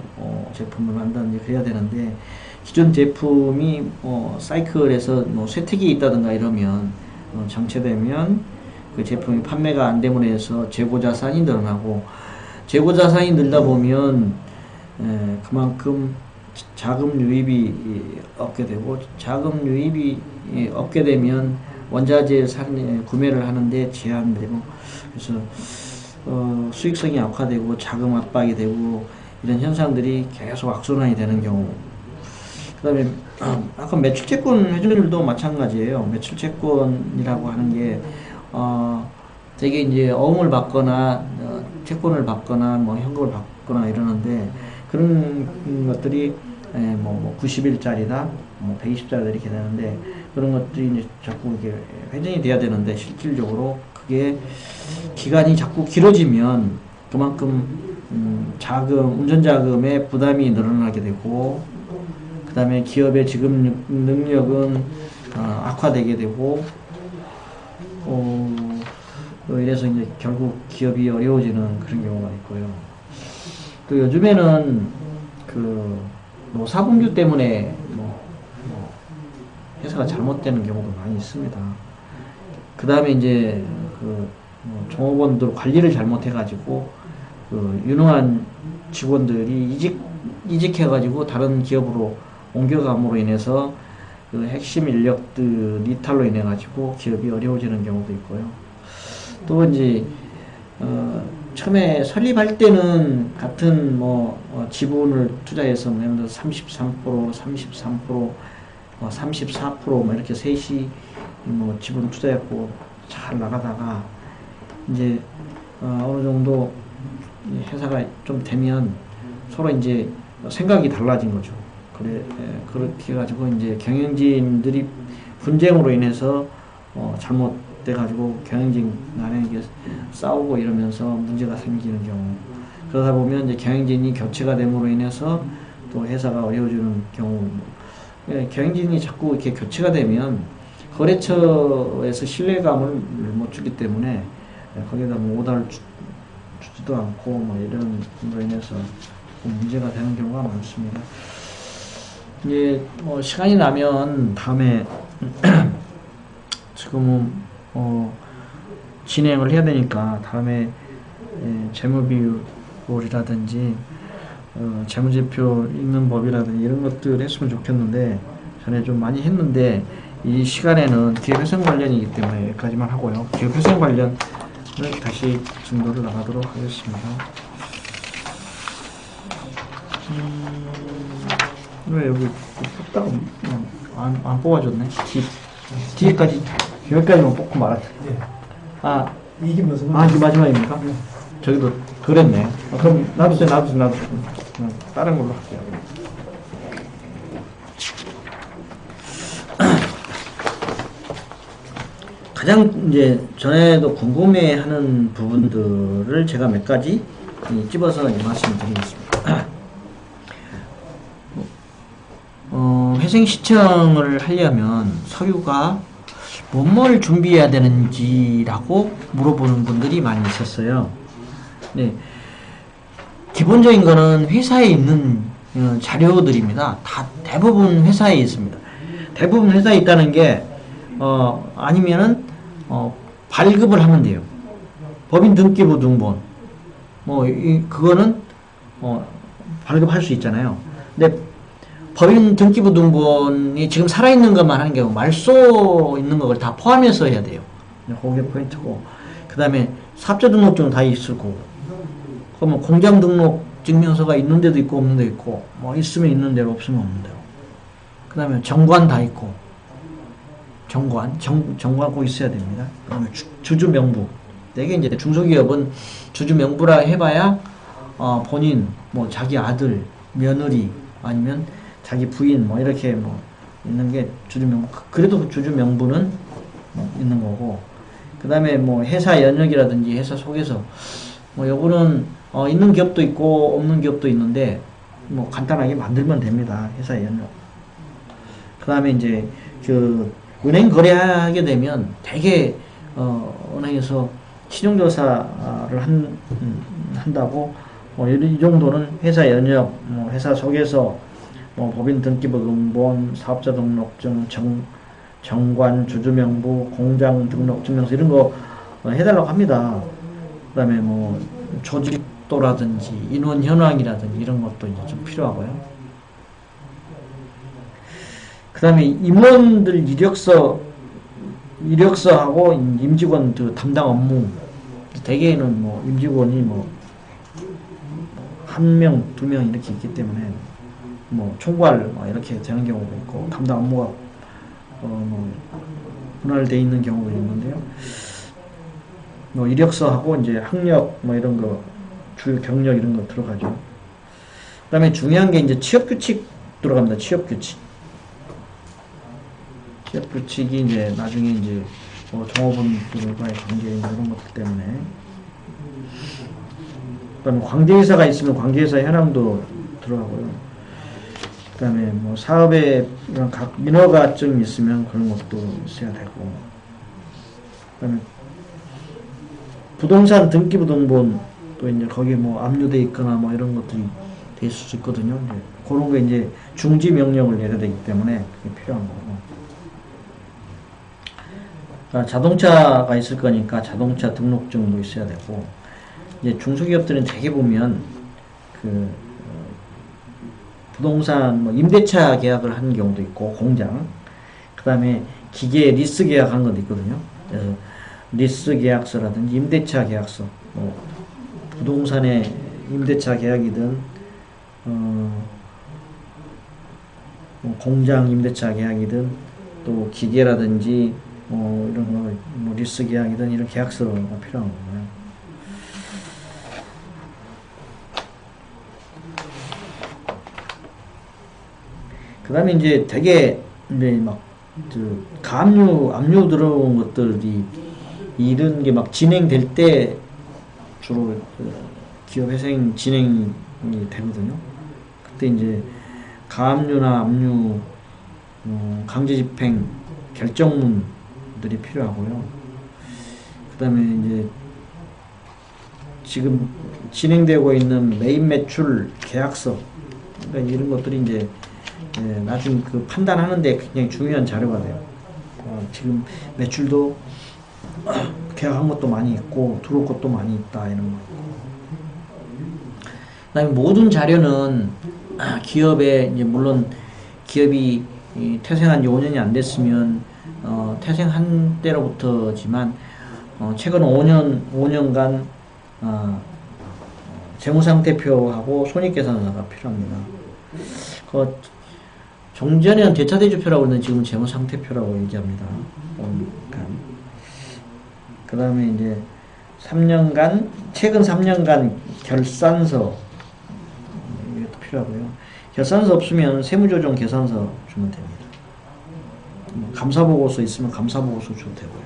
제품을 만든다든지 그래야 되는데, 기존 제품이 사이클에서 쇠퇴기 있다든가 이러면 정체되면 그 제품이 판매가 안 됨으로 해서 재고 자산이 늘어나고, 재고 자산이 늘다 보면 그만큼 자금 유입이 없게 되고, 자금 유입이 없게 되면 원자재 구매를 하는데 제한되고, 그래서 수익성이 악화되고 자금 압박이 되고 이런 현상들이 계속 악순환이 되는 경우. 그 다음에 아까 매출채권 회전율도 마찬가지예요. 매출채권이라고 하는 게 되게 이제 어음을 받거나 채권을 받거나 뭐 현금을 받거나 이러는데, 그런 것들이 뭐 90일짜리다 뭐 120짜리다 이렇게 되는데, 그런 것들이 이제 자꾸 이게 회전이 돼야 되는데, 실질적으로 그게 기간이 자꾸 길어지면 그만큼 운전자금의 부담이 늘어나게 되고, 그 다음에 기업의 지급 능력은 악화되게 되고, 이래서 이제 결국 기업이 어려워지는 그런 경우가 있고요. 또 요즘에는 그 노사분규 때문에 회사가 잘못되는 경우도 많이 있습니다. 그 다음에 이제 종업원들 관리를 잘못해가지고 유능한 직원들이 이직해가지고 다른 기업으로 옮겨감으로 인해서 그 핵심 인력들 이탈로 인해가지고 기업이 어려워지는 경우도 있고요. 또 이제 처음에 설립할 때는 같은 지분을 투자해서 예를 들어 33%, 33%, 34% 이렇게 셋이 지분 투자했고 잘 나가다가 이제 어느 정도 회사가 좀 되면 서로 이제 생각이 달라진 거죠. 그렇게 해가지고 이제 경영진들이 분쟁으로 인해서 잘못돼가지고 경영진 간에 이게 싸우고 이러면서 문제가 생기는 경우. 그러다 보면 이제 경영진이 교체가 됨으로 인해서 또 회사가 어려워지는 경우. 경영진이 자꾸 이렇게 교체가 되면 거래처에서 신뢰감을 못 주기 때문에 거기에다 오다를 주지도 않고 이런 걸로 인해서 문제가 되는 경우가 많습니다. 이제 시간이 나면 다음에 지금은 진행을 해야 되니까 다음에 재무비율이라든지 재무제표 읽는 법이라든지 이런 것들 했으면 좋겠는데, 전에 좀 많이 했는데 이 시간에는 기업회생 관련이기 때문에 여기까지만 하고요. 기업회생 관련은 다시 진도를 나가도록 하겠습니다. 왜 여기 뽑다가 안 뽑아줬네. 뒤에까지 여기까지만 뽑고 말았지. 이게 무슨? 이게 마지막입니까? 네. 저기도 그랬네. 그럼 놔두세요. 다른 걸로 할게요. 가장 이제 전에도 궁금해하는 부분들을 제가 몇 가지 집어서 말씀을 드리겠습니다. 회생 신청을 하려면 서류가 뭐뭘 준비해야 되는지라고 물어보는 분들이 많이 있었어요. 네. 기본적인 거는 회사에 있는 자료들입니다. 다 대부분 회사에 있습니다. 대부분 회사에 있다는 게 아니면은 발급을 하면 돼요. 법인 등기부 등본 그거는 발급할 수 있잖아요. 근데 법인 등기부 등본이 지금 살아있는 것만 하는 경우 말소 있는 걸 다 포함해서 해야 돼요. 그게 포인트고, 그 다음에 사업자 등록증 다 있을 거고, 그러면 공장 등록 증명서가 있는 데도 있고 없는 데도 있고, 있으면 있는 대로 없으면 없는 대로. 그 다음에 정관 다 있고, 정관 꼭 있어야 됩니다. 그 다음에 주주 명부. 되게 이제 중소기업은 주주 명부라 해봐야 본인, 자기 아들, 며느리, 아니면 자기 부인, 이렇게 있는 게 주주 명부. 그래도 주주 명부는 있는 거고, 그 다음에 회사 연역이라든지 회사 속에서 요거는 있는 기업도 있고 없는 기업도 있는데 간단하게 만들면 됩니다. 회사 연역. 그 다음에 이제 그 은행 거래하게 되면 대개 은행에서 신용조사를 한다고 이 정도는 회사 연역, 회사 속에서 법인 등기부 등본, 사업자 등록증, 정관, 주주명부, 공장 등록증명서 이런 거 해달라고 합니다. 그 다음에 조직도라든지 인원 현황이라든지 이런 것도 이제 좀 필요하고요. 그 다음에 임원들 이력서하고 임직원 담당 업무, 대개는 임직원이 1명, 2명 이렇게 있기 때문에 총괄 이렇게 되는 경우도 있고, 담당 업무가 분할되어 있는 경우도 있는데요. 이력서하고 이제 학력 이런 거, 주요 경력 이런 거 들어가죠. 그 다음에 중요한 게 이제 취업규칙 들어갑니다. 취업규칙이 이제 나중에 이제 종업원들과의 관계 이런 것들 때문에. 그 다음에 관계회사가 있으면 관계회사 현황도 들어가고요. 그 다음에 사업에 각 민허가증이 있으면 그런 것도 있어야 되고, 그 다음에 부동산 등기부 등본도 이제 거기에 압류돼 있거나 이런 것들이 돼 있을 수 있거든요. 이제 그런 거 이제 중지 명령을 내려야 되기 때문에 그게 필요한 거고. 그러니까 자동차가 있을 거니까 자동차 등록증도 있어야 되고, 이제 중소기업들은 대개 보면 부동산 임대차 계약을 하는 경우도 있고, 공장, 그 다음에 기계 리스 계약하는 것도 있거든요. 그래서 리스 계약서라든지 임대차 계약서, 부동산의 임대차 계약이든 공장 임대차 계약이든 또 기계라든지 이런 거 리스 계약이든 이런 계약서가 필요한 거고요. 그 다음에 이제 되게 이제 압류 들어온 것들이 이런 게 진행될 때 주로 기업 회생 진행이 되거든요. 그때 이제 가압류나 압류, 강제집행 결정문들이 필요하고요. 그 다음에 이제 지금 진행되고 있는 매입 매출 계약서, 그러니까 이런 것들이 이제 나중 판단하는데 굉장히 중요한 자료가 돼요. 지금 매출도 계약한 것도 많이 있고 들어올 것도 많이 있다 이런 거. 그다음에 모든 자료는 기업에 이제 물론 기업이 태생한 지 5년이 안 됐으면 태생한 때로부터지만 최근 5년간 재무상태표하고 손익계산서가 필요합니다. 종전에는 대차대조표라고 그러는데 지금 재무상태표라고 얘기합니다. 그 다음에 이제 3년간, 최근 3년간 결산서, 이것도 필요하고요. 결산서 없으면 세무조정 계산서 주면 됩니다. 감사보고서 있으면 감사보고서 줘도 되고요.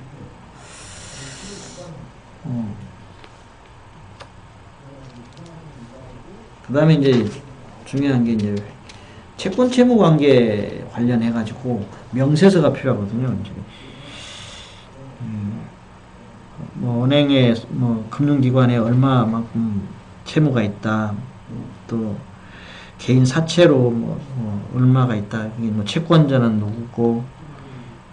그 다음에 이제 중요한 게 이제 채권 채무 관계 관련해 가지고 명세서가 필요하거든요. 이제 뭐 은행에 뭐 금융기관에 얼마만큼 채무가 있다. 또 개인 사채로 뭐 얼마가 있다. 이게 뭐 채권자는 누구고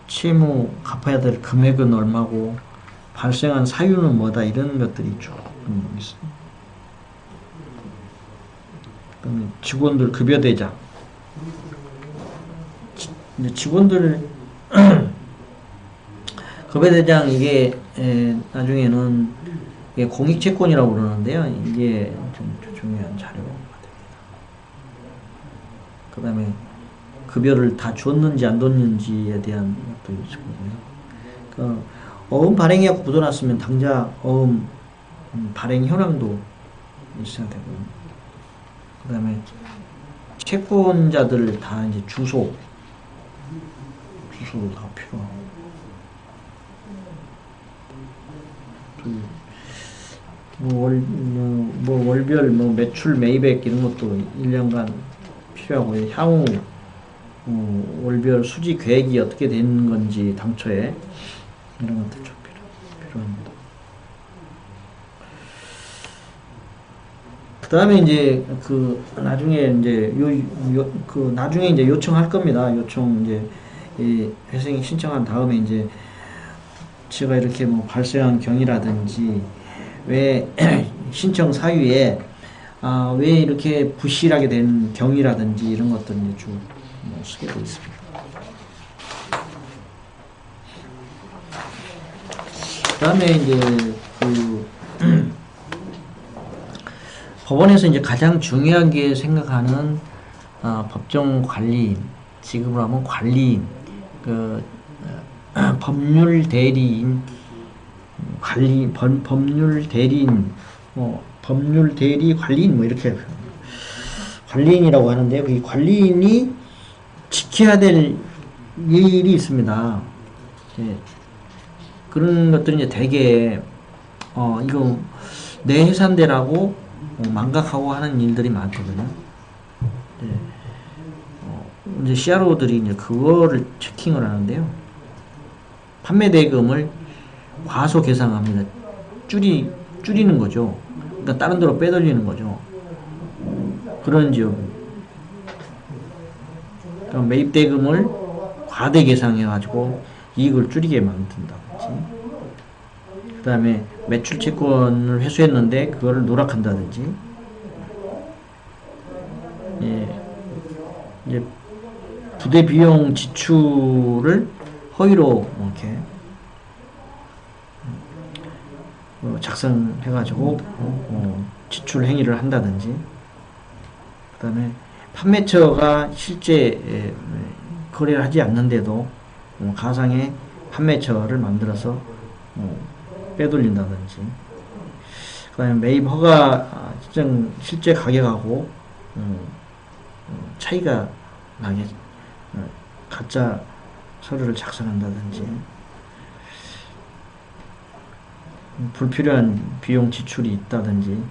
채무 갚아야 될 금액은 얼마고 발생한 사유는 뭐다. 이런 것들이 쭉 있습니다. 그럼 직원들 급여 대장. 직원들 급여 대장 이게 나중에는 이게 공익채권이라고 그러는데요. 이게 좀 중요한 자료가 됩니다. 그 다음에 급여를 다 줬는지 안 줬는지에 대한 것도 있거든요. 그 어음 발행해갖고 부도났으면 당장 어음 발행 현황도 있어야 되고, 그 다음에 채권자들 다 이제 주소가 필요하고, 월별 매출 매입액 이런 것도 1년간 필요하고, 향후 월별 수지 계획이 어떻게 되는 건지 당초에 이런 것도 좀 필요합니다. 그 다음에 이제 나중에 이제 나중에 이제 요청할 겁니다. 요청 이제 이 회생이 신청한 다음에 이제 제가 이렇게 뭐 발생한 경위라든지 왜 신청 사유에 왜 이렇게 부실하게 된 경위라든지 이런 것들 이제 쭉 쓰게 되어 있습니다. 그 다음에 이제 법원에서 이제 가장 중요하게 생각하는 법정 관리인, 지급을 하면 관리인, 법률 대리인, 법률 대리인, 법률 대리 관리인 이렇게 관리인이라고 하는데요. 그 관리인이 지켜야 될 일이 있습니다. 그런 것들이 이제 되게 이거 내 해산대라고 망각하고 하는 일들이 많거든요. 이제 CRO들이 이제 그거를 체킹을 하는데요. 판매 대금을 과소 계상합니다. 줄이는 거죠. 그러니까 다른 데로 빼돌리는 거죠. 그런 지역. 그러니까 매입 대금을 과대 계상해가지고 이익을 줄이게 만든다든지, 그 다음에 매출 채권을 회수했는데 그거를 누락한다든지, 이제 부대 비용 지출을 허위로 이렇게 작성해가지고 지출 행위를 한다든지, 그 다음에 판매처가 실제 거래를 하지 않는데도 가상의 판매처를 만들어서 빼돌린다든지, 그 다음에 매입 허가 실제 가격하고 차이가 나게 가짜 서류를 작성한다든지, 불필요한 비용 지출이 있다든지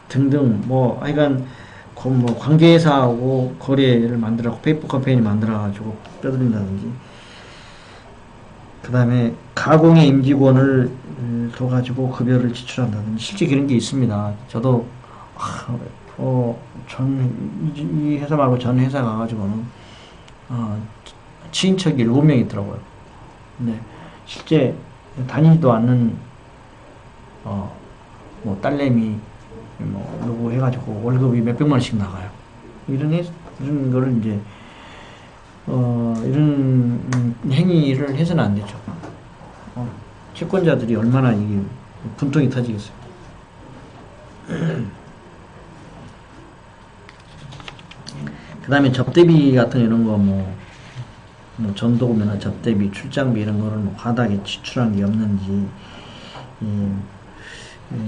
등등, 하여간 관계사하고 거래를 만들어서 페이퍼 캠페인을 만들어가지고 빼돌린다든지, 그 다음에 가공의 임직원을 둬가지고 급여를 지출한다든지, 실제 그런 게 있습니다. 저도 이 회사 말고 전 회사 가가지고는 친인척이 7명 있더라고요. 근데 실제 다니지도 않는 딸내미 누구 해가지고 월급이 몇백만 원씩 나가요. 이런 거를 이제 이런 행위를 해서는 안 되죠. 채권자들이 얼마나 이게 분통이 터지겠어요. 그 다음에 접대비 같은 이런 거 전도금이나 접대비, 출장비 이런 거를 과다하게 지출한 게 없는지,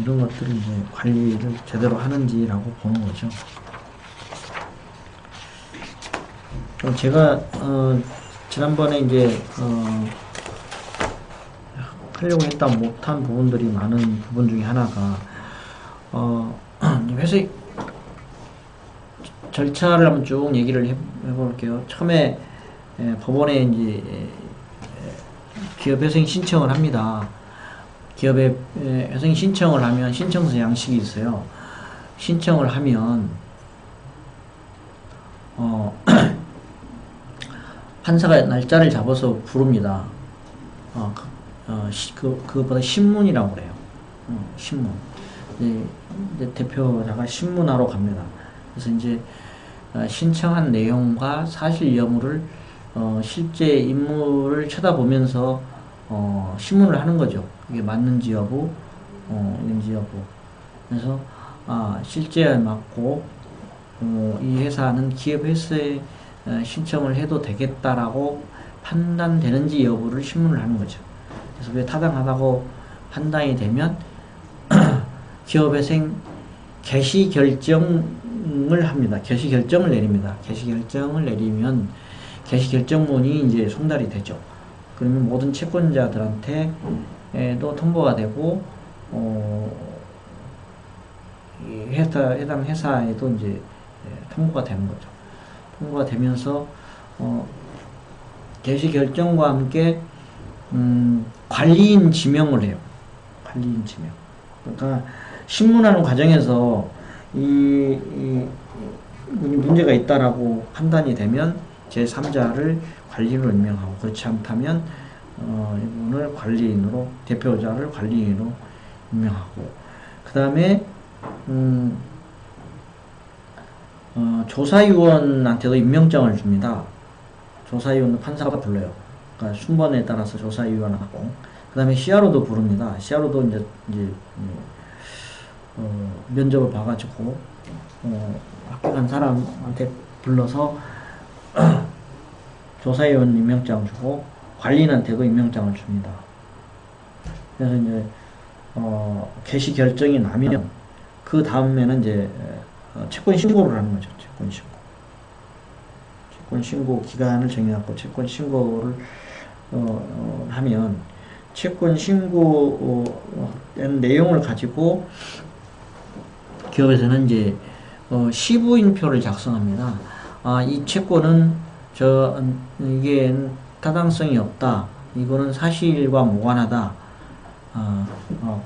이런 것들을 이제 관리를 제대로 하는지라고 보는 거죠. 제가 지난번에 이제 하려고 했다 못한 부분들이 많은 부분 중에 하나가 회사 절차를 한번 쭉 얘기를 해볼게요. 처음에 법원에 이제 기업회생 신청을 합니다. 기업에 회생 신청을 하면 신청서 양식이 있어요. 신청을 하면 판사가 날짜를 잡아서 부릅니다. 그것보다 신문이라고 그래요. 신문. 이제 대표자가 신문하러 갑니다. 그래서 이제 신청한 내용과 사실 여부를 실제 인물을 쳐다보면서 신문을 하는 거죠. 이게 맞는지 여부, 있는지 여부. 그래서 실제 맞고 이 회사는 기업회사에 신청을 해도 되겠다라고 판단되는지 여부를 신문을 하는 거죠. 그래서 왜 타당하다고 판단이 되면 기업회생 개시 결정을 합니다. 개시 결정을 내립니다. 개시 결정을 내리면 개시 결정문이 이제 송달이 되죠. 그러면 모든 채권자들한테도 통보가 되고 해당 회사에도 이제 통보가 되는 거죠. 통보가 되면서 개시 결정과 함께 관리인 지명을 해요. 관리인 지명. 그러니까 신문하는 과정에서 이 문제가 있다라고 판단이 되면 제3자를 관리인으로 임명하고, 그렇지 않다면 이분을 관리인으로, 대표자를 관리인으로 임명하고, 그 다음에 조사위원한테도 임명장을 줍니다. 조사위원은 판사가 불러요. 그러니까 순번에 따라서 조사위원하고, 그 다음에 CRO도 부릅니다. CRO도 이제 면접을 봐가지고 합격한 사람한테 불러서 조사위원 임명장 주고 관리인한테도 임명장을 줍니다. 그래서 이제 개시 결정이 나면 그 다음에는 이제 채권 신고를 하는 거죠. 채권 신고. 채권 신고 기간을 정해갖고 채권 신고를 하면 채권 신고된 내용을 가지고 기업에서는 이제 시부인표를 작성합니다. 이 채권은 이게 타당성이 없다. 이거는 사실과 무관하다.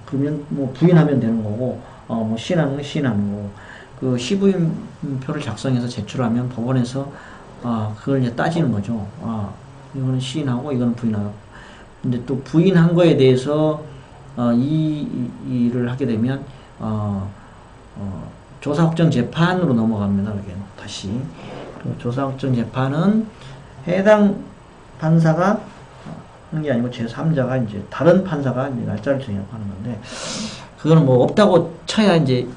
그러면 뭐 부인하면 되는 거고, 뭐 시인하는 건 시인하는 거고. 그 시부인표를 작성해서 제출하면 법원에서 그걸 이제 따지는 거죠. 이거는 시인하고 이거는 부인하고. 근데 또 부인한 거에 대해서 이 일을 하게 되면 조사 확정 재판으로 넘어갑니다. 이게 다시 조사 확정 재판은 해당 판사가 하는 게 아니고 제3자가 이제 다른 판사가 이제 날짜를 정하고 하는 건데, 그거는 뭐 없다고 쳐야 이제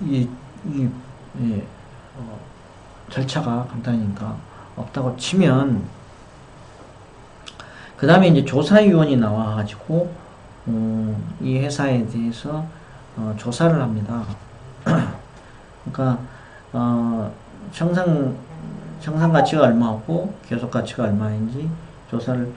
절차가 간단하니까 없다고 치면 그 다음에 이제 조사위원이 나와가지고 이 회사에 대해서 조사를 합니다. 그러니까 청산 가치가 얼마고 계속 가치가 얼마인지 조사를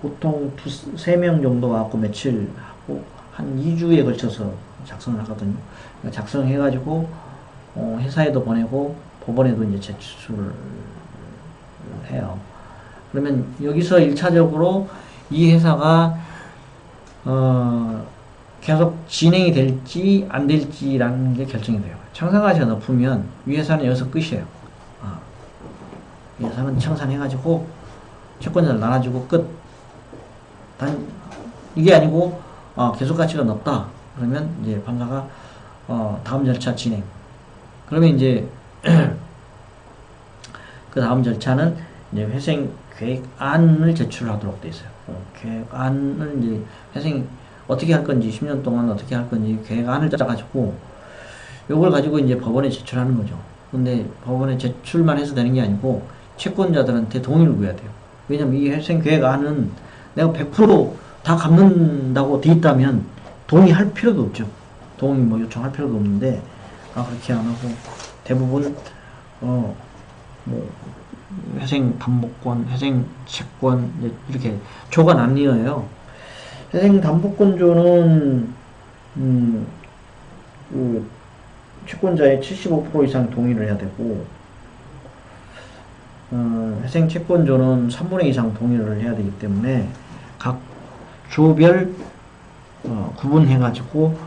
보통 3명 정도 갖고 며칠 하고 한 2주에 걸쳐서 작성을 하거든요. 그러니까 작성해가지고 회사에도 보내고 법원에도 이제 제출을 해요. 그러면 여기서 1차적으로 이 회사가 계속 진행이 될지 안 될지라는 게 결정이 돼요. 청산가치가 높으면 이 회사는 여기서 끝이에요. 이 회사는 청산해가지고 채권자를 나눠주고 끝. 이게 아니고 계속 가치가 높다. 그러면 이제 판사가 다음 절차 진행. 그러면 이제 그 다음 절차는 이제 회생 계획안을 제출하도록 돼 있어요. 계획안을 이제 회생 어떻게 할 건지 10년 동안 어떻게 할 건지 계획안을 짜가지고 요걸 가지고 이제 법원에 제출하는 거죠. 근데 법원에 제출만 해서 되는 게 아니고 채권자들한테 동의를 구해야 돼요. 왜냐면 이 회생 계획안은 내가 100% 다 갚는다고 돼 있다면 동의할 필요도 없죠. 동의 뭐 요청할 필요도 없는데 그렇게 안 하고 대부분 뭐 회생 담보권, 회생 채권 이렇게 조가 나뉘어요. 회생 담보권조는 채권자의 75% 이상 동의를 해야 되고, 회생 채권조는 3분의 2 이상 동의를 해야 되기 때문에 각 조별 구분해가지고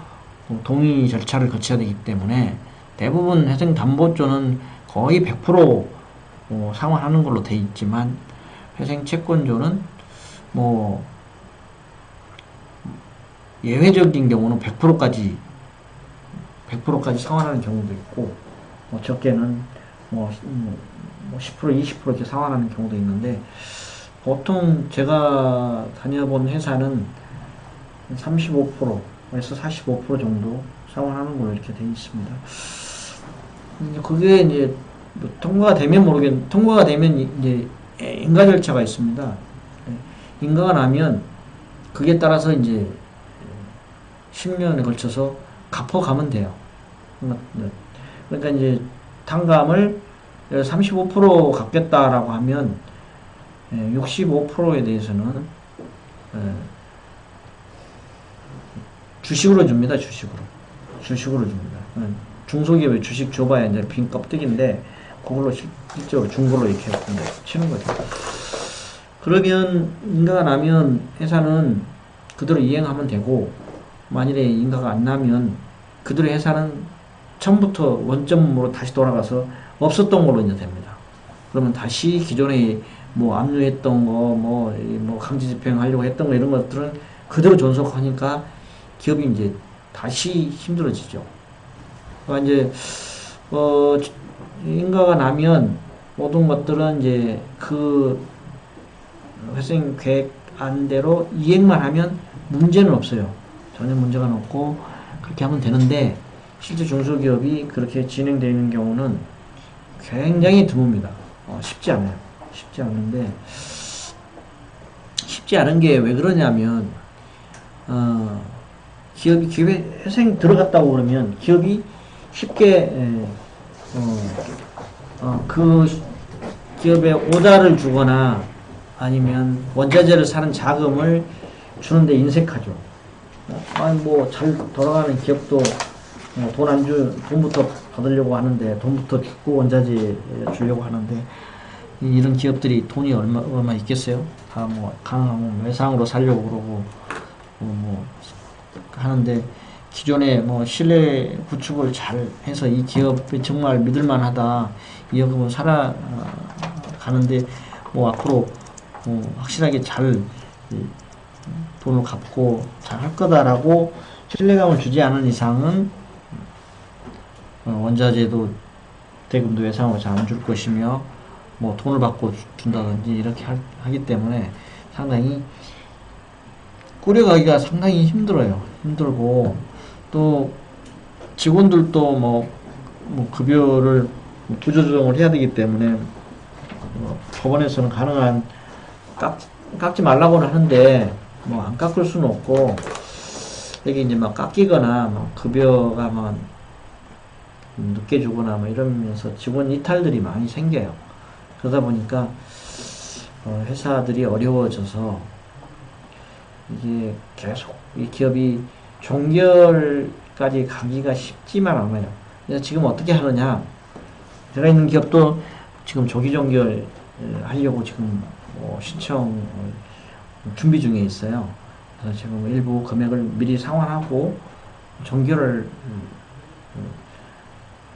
동의 절차를 거쳐야 되기 때문에 대부분 회생 담보조는 거의 100% 상환하는 걸로 돼 있지만 회생 채권조는 뭐 예외적인 경우는 100%까지 상환하는 경우도 있고, 뭐 적게는 뭐 10%, 20% 이렇게 상환하는 경우도 있는데, 보통 제가 다녀본 회사는 35%에서 45% 정도 상환하는 걸로 이렇게 되어 있습니다. 그게 이제 통과가 되면 이제 인가 절차가 있습니다. 인가가 나면 그게 따라서 이제 10년에 걸쳐서 갚아가면 돼요. 그러니까 이제 탕감을 35% 갚겠다라고 하면 65%에 대해서는 주식으로 줍니다. 주식으로 줍니다. 중소기업에 주식 줘봐야 이제 빈 껍데기인데 그걸로 실제로 중고로 이렇게 치는 거죠. 그러면 인가가 나면 회사는 그대로 이행하면 되고, 만일에 인가가 안 나면 그대로 회사는 처음부터 원점으로 다시 돌아가서 없었던 걸로 이제 됩니다. 그러면 다시 기존에 뭐 압류했던 거, 뭐 강제 집행하려고 했던 거 이런 것들은 그대로 존속하니까 기업이 이제 다시 힘들어지죠. 그러니까 이제 인가가 나면 모든 것들은 이제 그 회생 계획안대로 이행만 하면 문제는 없어요. 전혀 문제가 없고 그렇게 하면 되는데, 실제 중소기업이 그렇게 진행되어 있는 경우는 굉장히 드뭅니다. 쉽지 않아요. 쉽지 않은데, 쉽지 않은 게 왜 그러냐면, 기업에 회생 들어갔다고 그러면 기업이 쉽게 그 기업에 오다를 주거나 아니면 원자재를 사는 자금을 주는데 인색하죠. 뭐 잘 돌아가는 기업도 돈부터 받으려고 하는데, 돈부터 주고 원자재 주려고 하는데, 이런 기업들이 돈이 얼마 있겠어요? 다 뭐 강한 외상으로 살려고 그러고 뭐 하는데, 기존에 뭐 신뢰 구축을 잘 해서 이 기업이 정말 믿을만하다, 이 기업은 살아가는데 뭐 앞으로 확실하게 잘 돈을 갚고 잘 할 거다라고 신뢰감을 주지 않은 이상은 원자재도 대금도 예상으로 잘 안 줄 것이며, 뭐 돈을 받고 준다든지 이렇게 하기 때문에 상당히 꾸려가기가 상당히 힘들고, 또 직원들도 뭐 급여를 구조조정을 해야 되기 때문에 법원에서는 가능한 깎지 말라고는 하는데 뭐 안 깎을 수는 없고, 여기 이제 막 깎이거나 막 급여가 막 늦게 주거나 뭐 이러면서 직원 이탈들이 많이 생겨요. 그러다 보니까 회사들이 어려워져서 이게 계속 이 기업이 종결까지 가기가 쉽지만 않아요. 그래서 지금 어떻게 하느냐, 제가 있는 기업도 지금 조기 종결 하려고 지금 신청 준비 중에 있어요. 그래서 지금 일부 금액을 미리 상환하고 종결을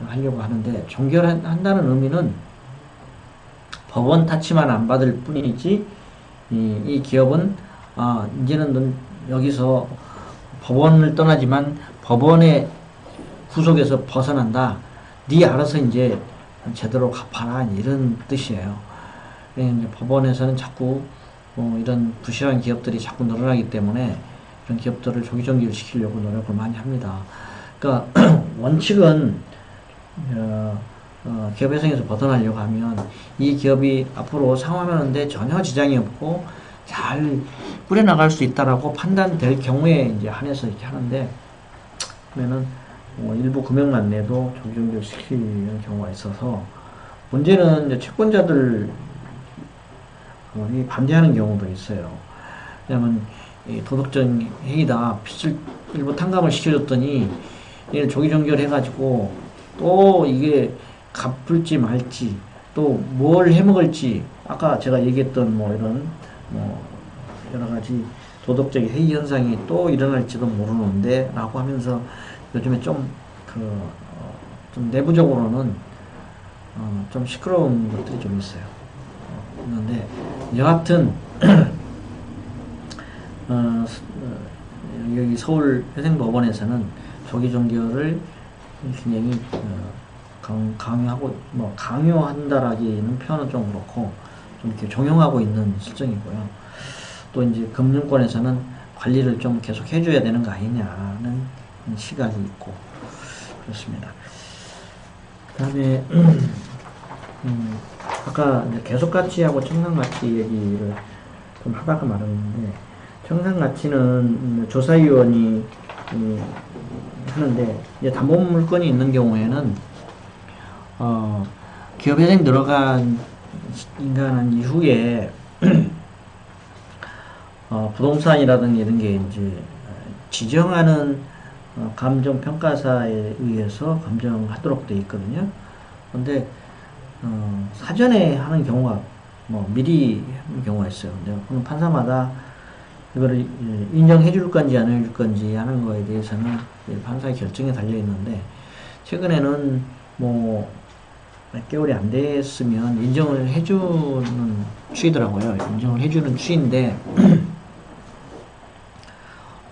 하려고 하는데, 종결한다는 의미는 법원 타치만 안 받을 뿐이지, 이 기업은 이제는 넌 여기서 법원을 떠나지만 법원의 구속에서 벗어난다, 네 알아서 이제 제대로 갚아라, 이런 뜻이에요. 이제 법원에서는 자꾸 이런 부실한 기업들이 자꾸 늘어나기 때문에 이런 기업들을 조기 종결 시키려고 노력을 많이 합니다. 그러니까 원칙은 기업 회생에서 벗어나려고 하면 이 기업이 앞으로 상환하는데 전혀 지장이 없고 잘 꾸려나갈 수 있다라고 판단될 경우에 이제 한해서 이렇게 하는데, 그러면은 일부 금액만 내도 조기 종결 시키는 경우가 있어서, 문제는 이제 채권자들 반대하는 경우도 있어요. 왜냐면 도덕적 행위다, 빚을 일부 탕감을 시켜줬더니 얘를 조기 종결 해가지고 또 이게 갚을지 말지, 또 뭘 해먹을지, 아까 제가 얘기했던 뭐 이런 뭐 여러 가지 도덕적인 해이 현상이 또 일어날지도 모르는데 라고 하면서 요즘에 좀 내부적으로는 좀 시끄러운 것들이 좀 있어요. 있는데 여하튼 여기 서울 회생법원에서는 조기 종결을 굉장히 강요하고, 뭐 강요한다라기는 표현은 좀 그렇고 좀 이렇게 종용하고 있는 실정이고요. 또 이제 금융권에서는 관리를 좀 계속 해줘야 되는 거 아니냐는 시각이 있고 그렇습니다. 그다음에 아까 이제 계속가치하고 청산가치 얘기를 좀 하다가 말았는데, 청산가치는 조사위원이 하는데, 이제 담보물건이 있는 경우에는 기업회생 들어간 인간한 이후에 부동산이라든지 이런 게 이제 지정하는 감정평가사에 의해서 감정하도록 되어 있거든요. 근데 사전에 하는 경우가 뭐 미리 하는 경우가 있어요. 근데 그런 판사마다 이거를 인정해 줄 건지 안 해줄 건지 하는 거에 대해서는 판사의 결정에 달려 있는데, 최근에는 뭐 몇 개월이 안 됐으면 인정을 해주는 추이더라고요. 인정을 해주는 추이인데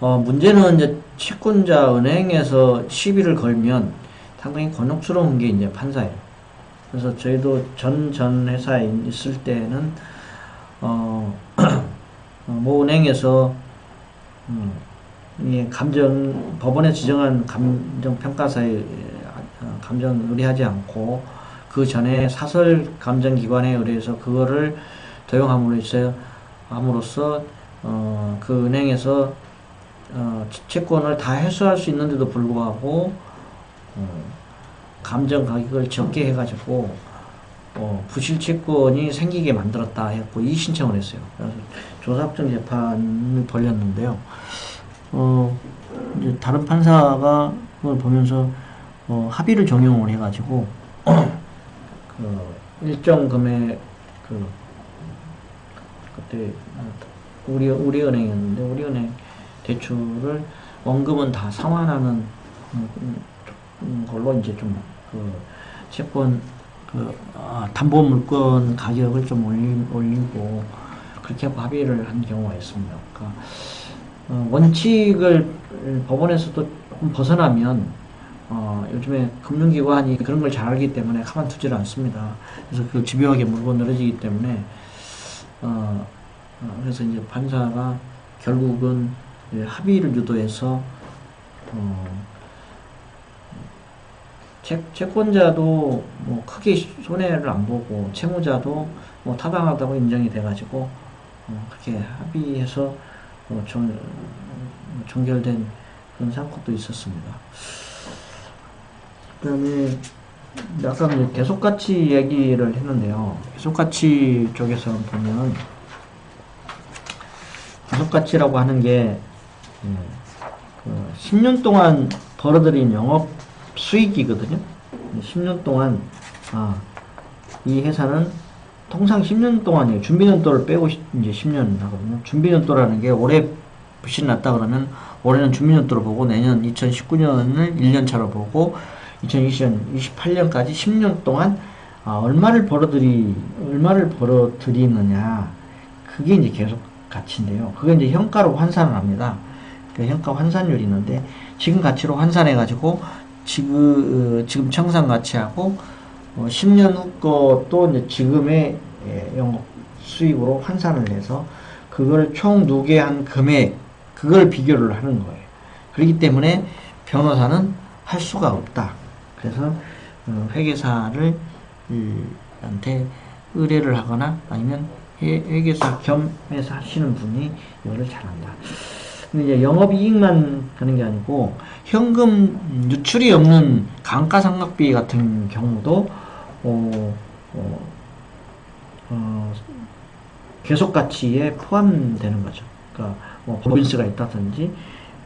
문제는 이제 채권자 은행에서 시비를 걸면 상당히 곤혹스러운 게 이제 판사예요. 그래서 저희도 전 회사에 있을 때는 모 은행에서 이 법원에 지정한 감정평가사에 감정 의뢰하지 않고 그 전에 사설 감정기관에 의뢰해서 그거를 도용함으로써 그 은행에서 채권을 다 회수할 수 있는데도 불구하고 감정 가격을 적게 해가지고 부실 채권이 생기게 만들었다 했고 이의 신청을 했어요. 그래서 조사확정 재판을 벌였는데요. 이제 다른 판사가 그걸 보면서 합의를 적용을 해가지고 일정 금액 그때 우리은행이었는데 우리은행 대출을 원금은 다 상환하는 걸로 이제 좀 채권 담보 물건 가격을 좀 올리고 그렇게 하고 합의를 한 경우가 있습니다. 그러니까 원칙을 법원에서도 조금 벗어나면 요즘에 금융기관이 그런 걸 잘 알기 때문에 가만두지를 않습니다. 그래서 그 집요하게 물고 늘어지기 때문에 그래서 이제 판사가 결국은 합의를 유도해서 채권자도 뭐 크게 손해를 안 보고 채무자도 뭐 타당하다고 인정이 돼가지고 그렇게 합의해서 종결된 그런 사건도 있었습니다. 그 다음에 아까 계속가치 얘기를 했는데요. 계속가치 쪽에서 보면 계속가치라고 하는 게 10년 동안 벌어들인 영업 수익이거든요. 10년 동안 이 회사는 통상 10년 동안이에요. 준비년도를 빼고 이제 10년 하거든요. 준비년도라는 게 올해 부실이 났다 그러면 올해는 준비년도로 보고 내년 2019년을 1년 차로 보고 2028년까지 10년 동안 얼마를 벌어들이느냐, 그게 이제 계속 가치인데요. 그게 이제 현가로 환산을 합니다. 그 현가 환산율이 있는데 지금 가치로 환산해 가지고 지금 청산 가치하고 10년 후 것도 이제 지금의 영업 수익으로 환산을 해서 그걸 총 누계한 금액, 그걸 비교를 하는 거예요. 그렇기 때문에 변호사는 할 수가 없다. 그래서 회계사를 한테 의뢰를 하거나 아니면 회계사 겸해서 하시는 분이 이거를 잘한다. 근데 이제 영업이익만 하는 게 아니고 현금 유출이 없는 감가상각비 같은 경우도 계속가치에 포함되는 거죠. 그러니까 뭐 법인세가 있다든지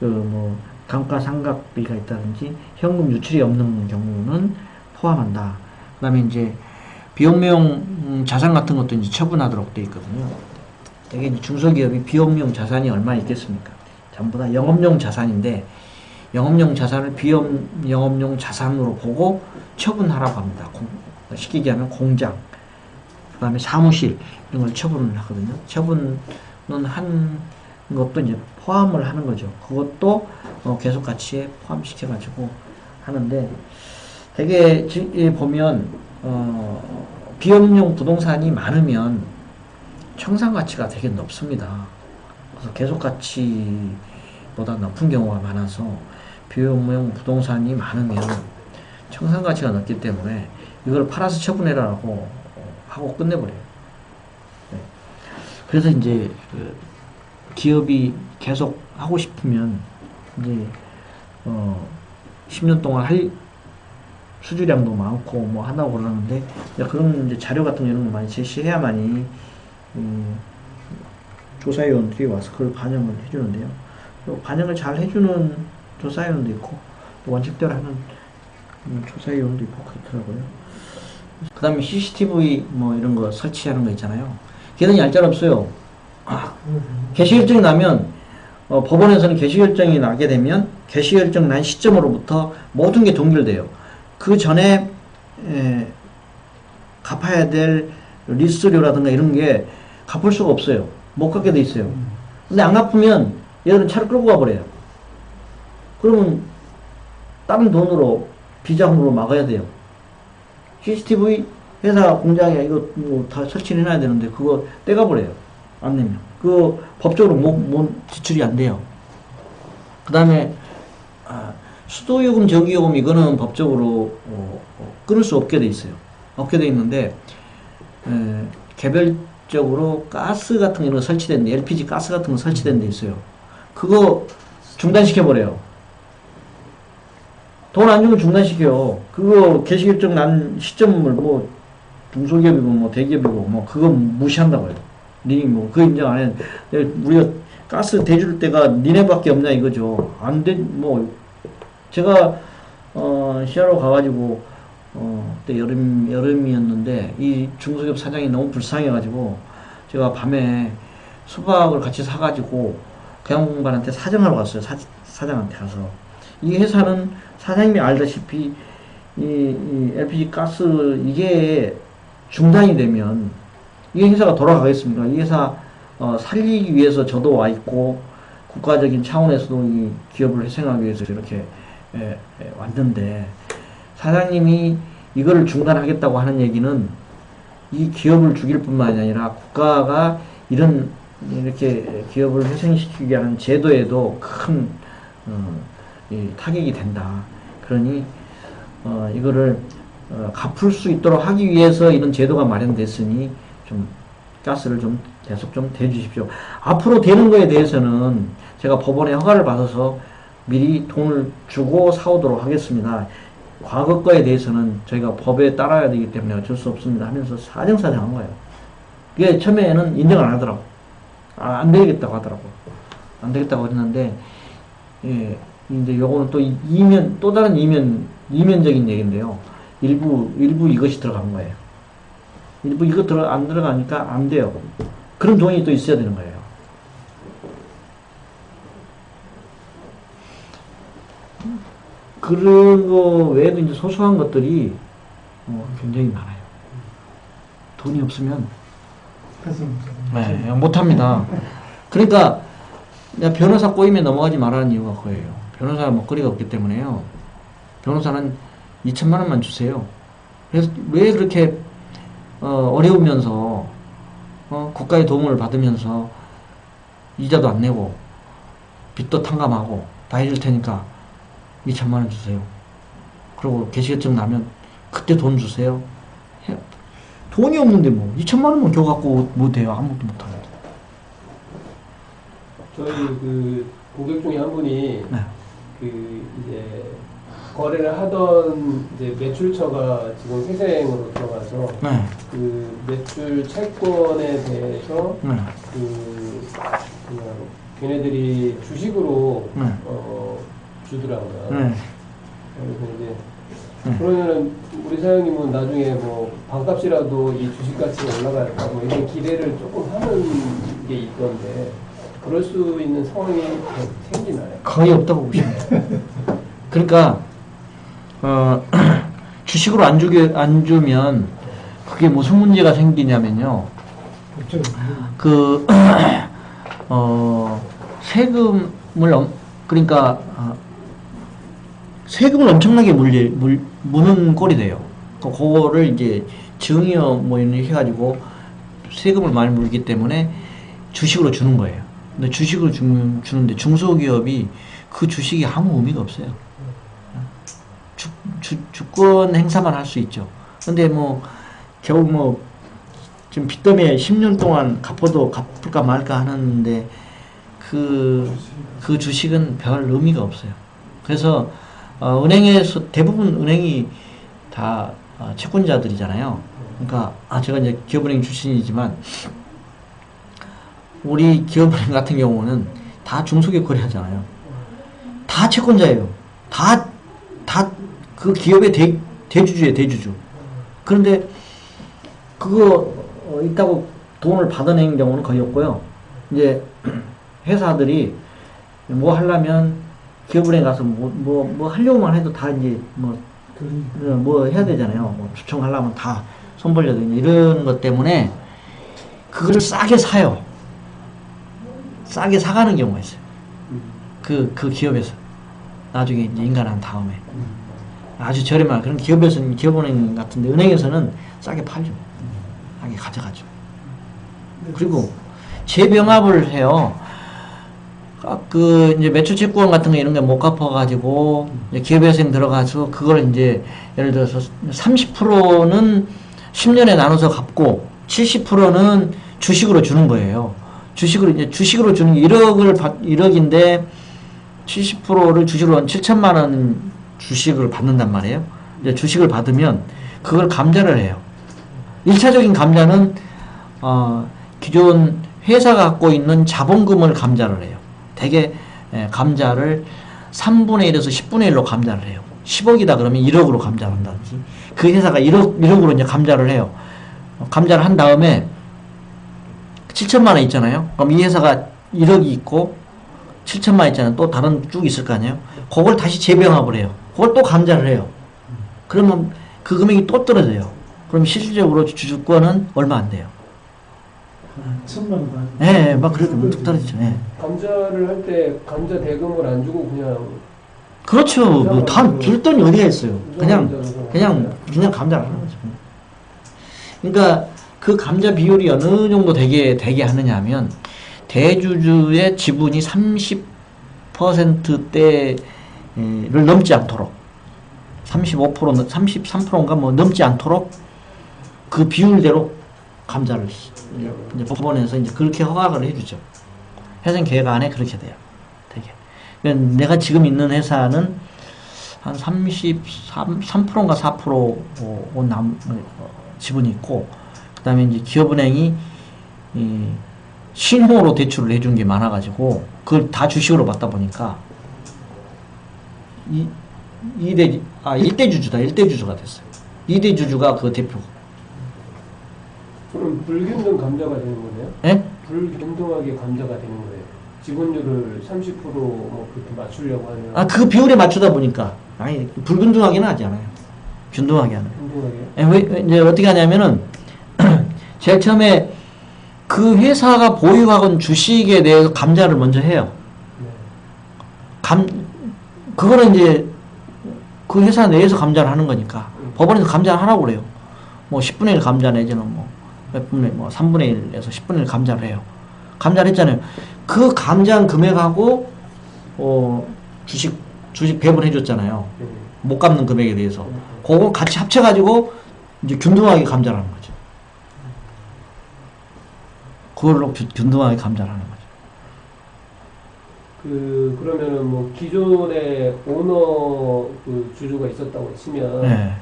뭐 감가상각비가 있다든지 현금 유출이 없는 경우는 포함한다. 그다음에 이제 비업무용 자산 같은 것도 이제 처분하도록 되어 있거든요. 되게 이제 중소기업이 비업무용 자산이 얼마 있겠습니까? 전부 다 영업용 자산인데 영업용 자산을 비영업용 자산으로 보고 처분하라고 합니다. 쉽게 얘기하면 공장, 그 다음에 사무실 이런 걸 처분을 하거든요. 처분은 한 것도 이제 포함을 하는 거죠. 그것도 계속가치에 포함시켜가지고 하는데 되게 보면 비업용 부동산이 많으면 청산가치가 되게 높습니다. 그래서 계속가치보다 높은 경우가 많아서 비업용 부동산이 많으면 청산가치가 높기 때문에 이걸 팔아서 처분해라라고 하고 끝내버려요. 네. 그래서 이제 기업이 계속 하고 싶으면 이제 10년 동안 할 수주량도 많고 뭐 한다고 그러는데 그런 이제 자료 같은 거 이런 거 많이 제시해야만이 조사위원들이 와서 그걸 반영을 해주는데요. 또 반영을 잘 해주는 조사위원도 있고 또 원칙대로 하는 조사위원도 있고 그렇더라고요. 그 다음에 CCTV 뭐 이런 거 설치하는 거 있잖아요. 걔는 얄짤없어요. 개시결정이 나면 법원에서는 개시결정이 나게 되면 개시결정 난 시점으로부터 모든 게 동결돼요. 그 전에 갚아야 될 리스료라든가 이런 게 갚을 수가 없어요. 못 갚게 돼 있어요. 근데 안 갚으면 얘들은 차를 끌고 가버려요. 그러면 다른 돈으로 비자금으로 막아야 돼요. CCTV 회사 공장에 이거 뭐 다 설치를 해놔야 되는데 그거 떼가버려요. 안 내면. 그 법적으로 지출이 안 돼요. 그 다음에 수도요금, 전기요금 이거는 법적으로 끊을 수 없게 돼 있어요. 없게 돼 있는데 개별적으로 가스 같은 거 설치된 데 LPG 가스 같은 거 설치된 데 있어요. 그거 중단시켜버려요. 돈 안 주면 중단시켜요. 그거 개시결정 난 시점을 뭐 중소기업이고 뭐 대기업이고 뭐 그거 무시한다고요. 니 뭐 그 인정 안 해. 우리가 가스 대줄 때가 니네밖에 없냐 이거죠. 안 돼. 뭐 제가 시하러 가가지고 그때 여름이었는데 이 중소기업 사장이 너무 불쌍해가지고 제가 밤에 수박을 같이 사가지고 그 양반한테 사정하러 갔어요. 사장한테 가서 이 회사는 사장님이 알다시피 이 LPG 가스 이게 중단이 되면 이 회사가 돌아가겠습니까? 이 회사 살리기 위해서 저도 와 있고 국가적인 차원에서도 이 기업을 회생하기 위해서 이렇게 왔는데 사장님이 이거를 중단하겠다고 하는 얘기는 이 기업을 죽일 뿐만 아니라 국가가 이렇게 기업을 회생시키게 하는 제도에도 큰 타격이 된다. 그러니 이거를 갚을 수 있도록 하기 위해서 이런 제도가 마련됐으니 좀 가스를 좀 계속 좀 대주십시오. 앞으로 되는 거에 대해서는 제가 법원에 허가를 받아서 미리 돈을 주고 사오도록 하겠습니다. 과거 거에 대해서는 저희가 법에 따라야 되기 때문에 어쩔 수 없습니다 하면서 사정사정한 거예요. 그게 처음에는 인정을 안 하더라고. 안 되겠다고 하더라고. 안 되겠다고 했는데, 예, 이제 요거는 또 다른 이면적인 얘기인데요. 일부 이것이 들어간 거예요. 일부 이거 안 들어가니까 안 돼요. 그런 돈이 또 있어야 되는 거예요. 그런 거 외에도 이제 소소한 것들이 굉장히 많아요. 돈이 없으면 네, 못합니다. 그러니까 변호사 꼬임에 넘어가지 말라는 이유가 그거예요. 변호사 먹거리가 없기 때문에요. 변호사는 2천만 원만 주세요. 그래서 왜 그렇게 어려우면서 국가의 도움을 받으면서 이자도 안 내고 빚도 탕감하고 다 해줄 테니까 2천만 원 주세요. 그리고 개시결정 나면 그때 돈 주세요. 돈이 없는데 뭐 2천만 원만 줘 갖고 뭐 돼요? 아무것도 못 하는데. 저희 그 고객 중에 한 분이 네. 그 이제 거래를 하던 이제 매출처가 지금 회생으로 들어가서 네. 그 매출 채권에 대해서 네. 그냥 걔네들이 주식으로 네. 주더라고요. 네. 그래서 이제 그러면은 우리 사장님은 나중에 뭐 반값이라도 이 주식 가치가 올라갈까 뭐 이런 기대를 조금 하는 게 있던데 그럴 수 있는 상황이 생기나요? 거의 없다고 보시면 돼요. 그러니까 주식으로 안 주면 그게 무슨 문제가 생기냐면요. 그 세금을 그러니까 세금을 엄청나게 무는 꼴이 돼요. 그거를 이제 증여 뭐 이런 게 해가지고 세금을 많이 물기 때문에 주식으로 주는 거예요. 근데 주식을 주는데 중소기업이 그 주식이 아무 의미가 없어요. 주권 행사만 할 수 있죠. 근데 뭐 겨우 뭐 지금 빚더미에 10년 동안 갚아도 갚을까 말까 하는데 그 주식은 별 의미가 없어요. 그래서 은행에서 대부분 은행이 다 채권자들이잖아요. 그러니까 제가 이제 기업은행 출신이지만 우리 기업은행 같은 경우는 다 중소기업 거래하잖아요. 다 채권자예요. 다 그 기업의 대주주예요, 대주주. 그런데 그거 있다고 돈을 받아낸 경우는 거의 없고요. 이제 회사들이 뭐 하려면 기업은행 가서 뭐 하려고만 해도 다 이제 뭐 해야 되잖아요. 뭐 추청하려면 다 손 벌려야 되냐 이런 것 때문에 그거를 싸게 사요. 싸게 사가는 경우가 있어요. 그 기업에서 나중에 이제 인간한 다음에 아주 저렴한 그런 기업에서는 기업은행 같은데 은행에서는 싸게 팔죠. 싸게 가져가죠. 그리고 재병합을 해요. 그 이제 매출채권 같은 거 이런 게 못 갚아가지고 기업회생 들어가서 그걸 이제 예를 들어서 30%는 10년에 나눠서 갚고 70%는 주식으로 주는 거예요. 주식으로 주는 게 1억인데 70%를 주식으로 한 7천만 원 주식을 받는단 말이에요. 이제 주식을 받으면 그걸 감자를 해요. 1차적인 감자는 기존 회사가 갖고 있는 자본금을 감자를 해요. 대개 감자를 3분의 1에서 10분의 1로 감자를 해요. 10억이다 그러면 1억으로 감자를 한다든지 그 회사가 1억으로 이제 감자를 해요. 감자를 한 다음에 7천만 원 있잖아요. 그럼 이 회사가 1억이 있고 7천만 원 있잖아요. 또 다른 쭉 있을 거 아니에요. 그걸 다시 재병합을 해요. 그걸 또 감자를 해요. 그러면 그 금액이 또 떨어져요. 그럼 실질적으로 주주권은 얼마 안 돼요. 천만 원. 예, 막 그렇게 문득 떨어지죠. 예. 감자를 할 때 감자 대금을 안 주고 그냥 그렇죠. 뭐 다 줄 돈이 어디가 있어요. 그냥 감자를 하는 거죠. 그러니까 그 감자 비율이 어느 정도 되게 하느냐 하면 대주주의 지분이 30%대를 넘지 않도록 35%, 33%인가 뭐 넘지 않도록 그 비율대로 감자를 이제 법원에서 이제 그렇게 허가를 해주죠. 회생 계획 안에 그렇게 돼요. 되게. 그러니까 내가 지금 있는 회사는 한 33%인가 4% 지분이 있고, 그 다음에 이제 기업은행이 신용으로 대출을 해준 게 많아가지고, 그걸 다 주식으로 받다 보니까, 1대주주다. 1대주주가 됐어요. 2대주주가 그 대표고. 그럼 불균등 감자가 되는 거네요? 예? 불균등하게 감자가 되는 거예요. 지분율을 30%뭐 그렇게 맞추려고 하면. 그 비율에 맞추다 보니까. 아니, 불균등하게는 하지 않아요. 균등하게 하는 거예요. 균등하게? 이제 어떻게 하냐면은, 제일 처음에 그 회사가 보유하건 주식에 대해서 감자를 먼저 해요. 네. 그거는 이제 그 회사 내에서 감자를 하는 거니까. 법원에서 감자를 하라고 그래요. 뭐 10분의 1 감자 내지는 몇 분의, 3분의 1에서 10분의 1 감자를 해요. 감자를 했잖아요. 그 감자한 금액하고, 주식 배분해 줬잖아요. 못 갚는 금액에 대해서. 그거 같이 합쳐가지고, 이제 균등하게 감자를 하는 거죠. 그걸로 균등하게 감자를 하는 거죠. 그러면은 뭐 기존에 오너 그 주주가 있었다고 치면. 네.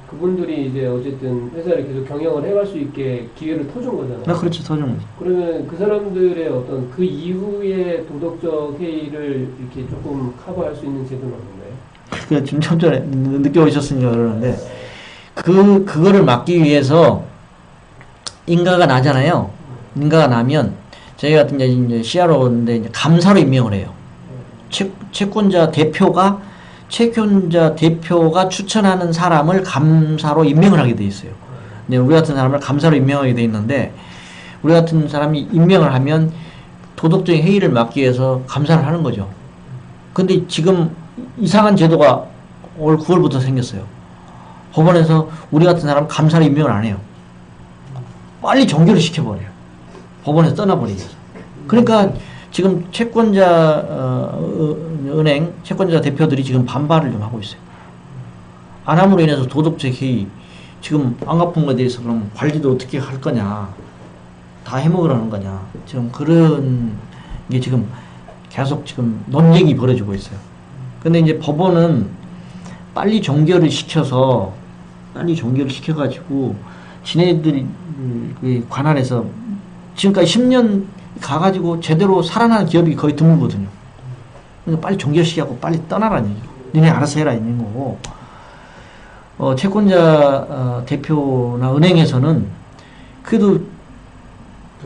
그분들이 이제 어쨌든 회사를 계속 경영을 해갈 수 있게 기회를 터준 거잖아요. 그렇죠. 서정. 그러면 그 사람들의 어떤 그 이후의 도덕적 해이를 이렇게 조금 커버할 수 있는 제도는 없는가요? 그 좀 전에 늦게 오셨으니까 그러는데 그거를 막기 위해서 인가가 나잖아요. 인가가 나면 저희 같은 이제 CRO인데 이제 감사로 임명을 해요. 채권자 대표가 추천하는 사람을 감사로 임명을 하게 돼 있어요. 근데 우리 같은 사람을 감사로 임명하게 돼 있는데 우리 같은 사람이 임명을 하면 도덕적인 해이를 막기 위해서 감사를 하는 거죠. 근데 지금 이상한 제도가 올 9월부터 생겼어요. 법원에서 우리 같은 사람 감사로 임명을 안 해요. 빨리 정결을 시켜버려요. 법원에서 떠나버리게 해서. 그러니까 지금 은행 채권자 대표들이 지금 반발을 좀 하고 있어요. 안 함으로 인해서 도덕적 해이, 지금 안 갚은 것에 대해서 그럼 관리도 어떻게 할 거냐, 다 해먹으라는 거냐, 지금 그런 게 지금 계속 지금 논쟁이 벌어지고 있어요. 근데 이제 법원은 빨리 정결을 시켜가지고 지네들이 관할해서 지금까지 10년 가가지고 제대로 살아나는 기업이 거의 드물거든요. 그러니까 빨리 정결시키고 빨리 떠나라는 얘기죠. 니네 알아서 해라 있는 거고. 채권자 대표나 은행에서는 그래도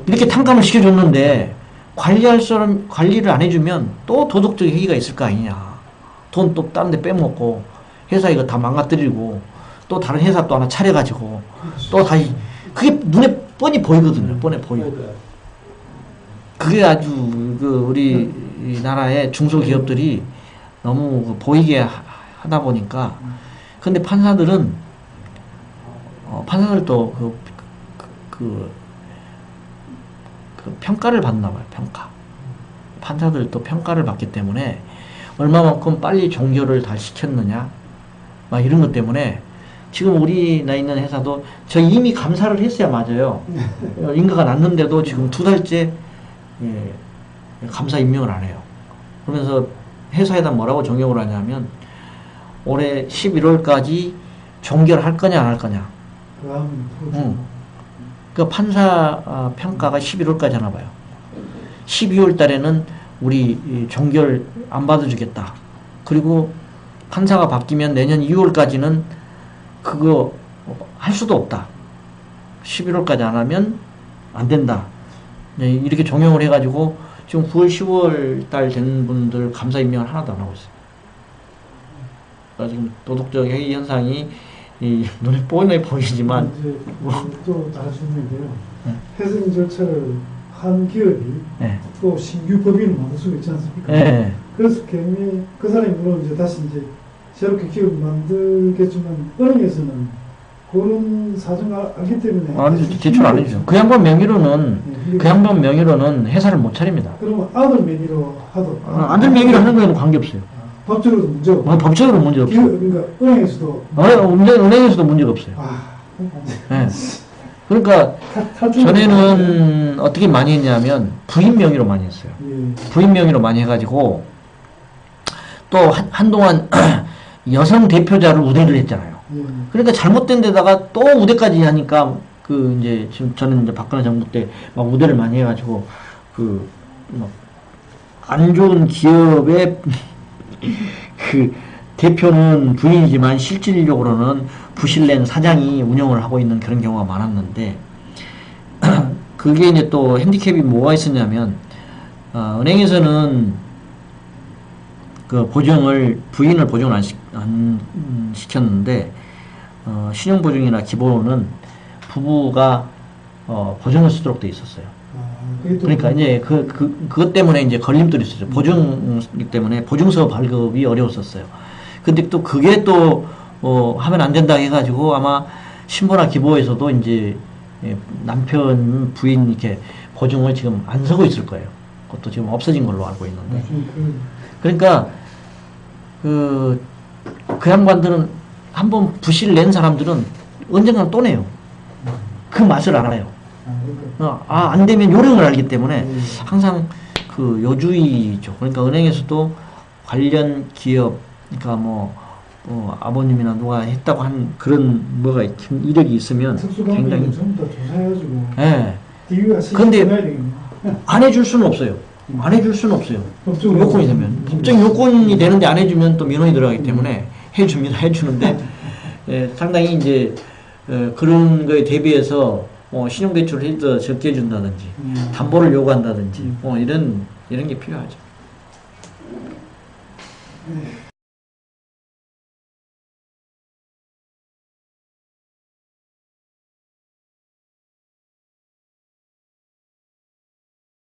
이렇게 탕감을 시켜줬는데 관리를 안 해주면 또 도덕적 해이가 있을 거 아니냐. 돈 또 다른 데 빼먹고 회사 이거 다 망가뜨리고 또 다른 회사 또 하나 차려가지고 또 다시 그게 눈에 뻔히 보이거든요. 뻔히 보이고. 그게 아주 우리 나라의 중소기업들이 너무 보이게 하다 보니까. 근데 판사들은 판사들도 그 평가를 받나 봐요. 판사들도 평가를 받기 때문에 얼마만큼 빨리 종결을 다 시켰느냐 막 이런 것 때문에 지금 우리나 있는 회사도 저 이미 감사를 했어야 맞아요. 인가가 났는데도 지금 2달째 감사 임명을 안 해요. 그러면서 회사에다 뭐라고 종용을 하냐면 올해 11월까지 종결할 거냐 안 할 거냐. 그 판사 평가가 11월까지 하나 봐요. 12월 달에는 우리 종결 안 받아주겠다. 그리고 판사가 바뀌면 내년 2월까지는 그거 할 수도 없다. 11월까지 안 하면 안 된다. 이렇게 종용을 해가지고 지금 9월, 10월 달 된 분들 감사 임명을 하나도 안 하고 있어요. 그러니까 지금 도덕적 해이 현상이 눈에 뻔히 보이지만 이제 또 다시 있는데요. 회생 절차를 한 기업이 또 신규 법인을 만들 수가 있지 않습니까? 그래서 개미 그 사람이 물론 이제 다시 이제 새롭게 기업을 만들겠지만 은행에서는 그런 사정을 알기 때문에 아니 제출 안 해주죠. 그 양반 명의로는 회사를 못 차립니다. 그러면 아들 명의로 하도 아들 명의로 하는 거에는 관계 없어요. 법적으로도 문제 없고 법적으로 문제 없어요. 그러니까 은행에서도 은행에서도 문제가 없어요. 그러니까 전에는 어떻게 많이 했냐면 부인 명의로 많이 했어요. 부인 명의로 많이 해가지고 또 한동안 여성 대표자를 우대를 했잖아요. 그러니까 잘못된 데다가 또 우대까지 하니까 이제 지금 저는 이제 박근혜 정부 때 막 우대를 많이 해가지고 안 좋은 기업의 대표는 부인이지만 실질적으로는 부실낸 사장이 운영을 하고 있는 그런 경우가 많았는데 그게 이제 또 핸디캡이 뭐가 있었냐면 은행에서는 그 부인을 보증을 안 시켰는데 신용보증이나 기본은 부부가 보증을 쓰도록 돼 있었어요. 그러니까 이제 그것 때문에 이제 걸림돌이 있었죠. 보증이기 때문에 보증서 발급이 어려웠었어요. 근데 또 그게 또 하면 안 된다 해가지고 아마 신보나 기보에서도 이제 남편 부인 이렇게 보증을 지금 안 서고 있을 거예요. 그것도 지금 없어진 걸로 알고 있는데. 그러니까 그 양반들은 한번 부실 낸 사람들은 언젠가는 또 내요. 그 맛을 알아요. 안 되면 요령을 알기 때문에 항상 그 요주의죠. 그러니까 은행에서도 관련 기업, 그러니까 아버님이나 누가 했다고 한 그런 뭐가 이력이 있으면 특수관계는 굉장히 전부 다 조사해가지고 예. DV가 근데 시켜야 되겠네. 안 해줄 수는 없어요. 안 해줄 수는 없어요. 법적으로 요건이 되면 법적 요건이 되는데 안 해주면 또 민원이 들어가기 때문에 해줍니다. 해주는데 상당히 이제 그런 거에 대비해서 신용대출을 해서 적게 해준다든지 담보를 요구한다든지 이런 게 필요하죠.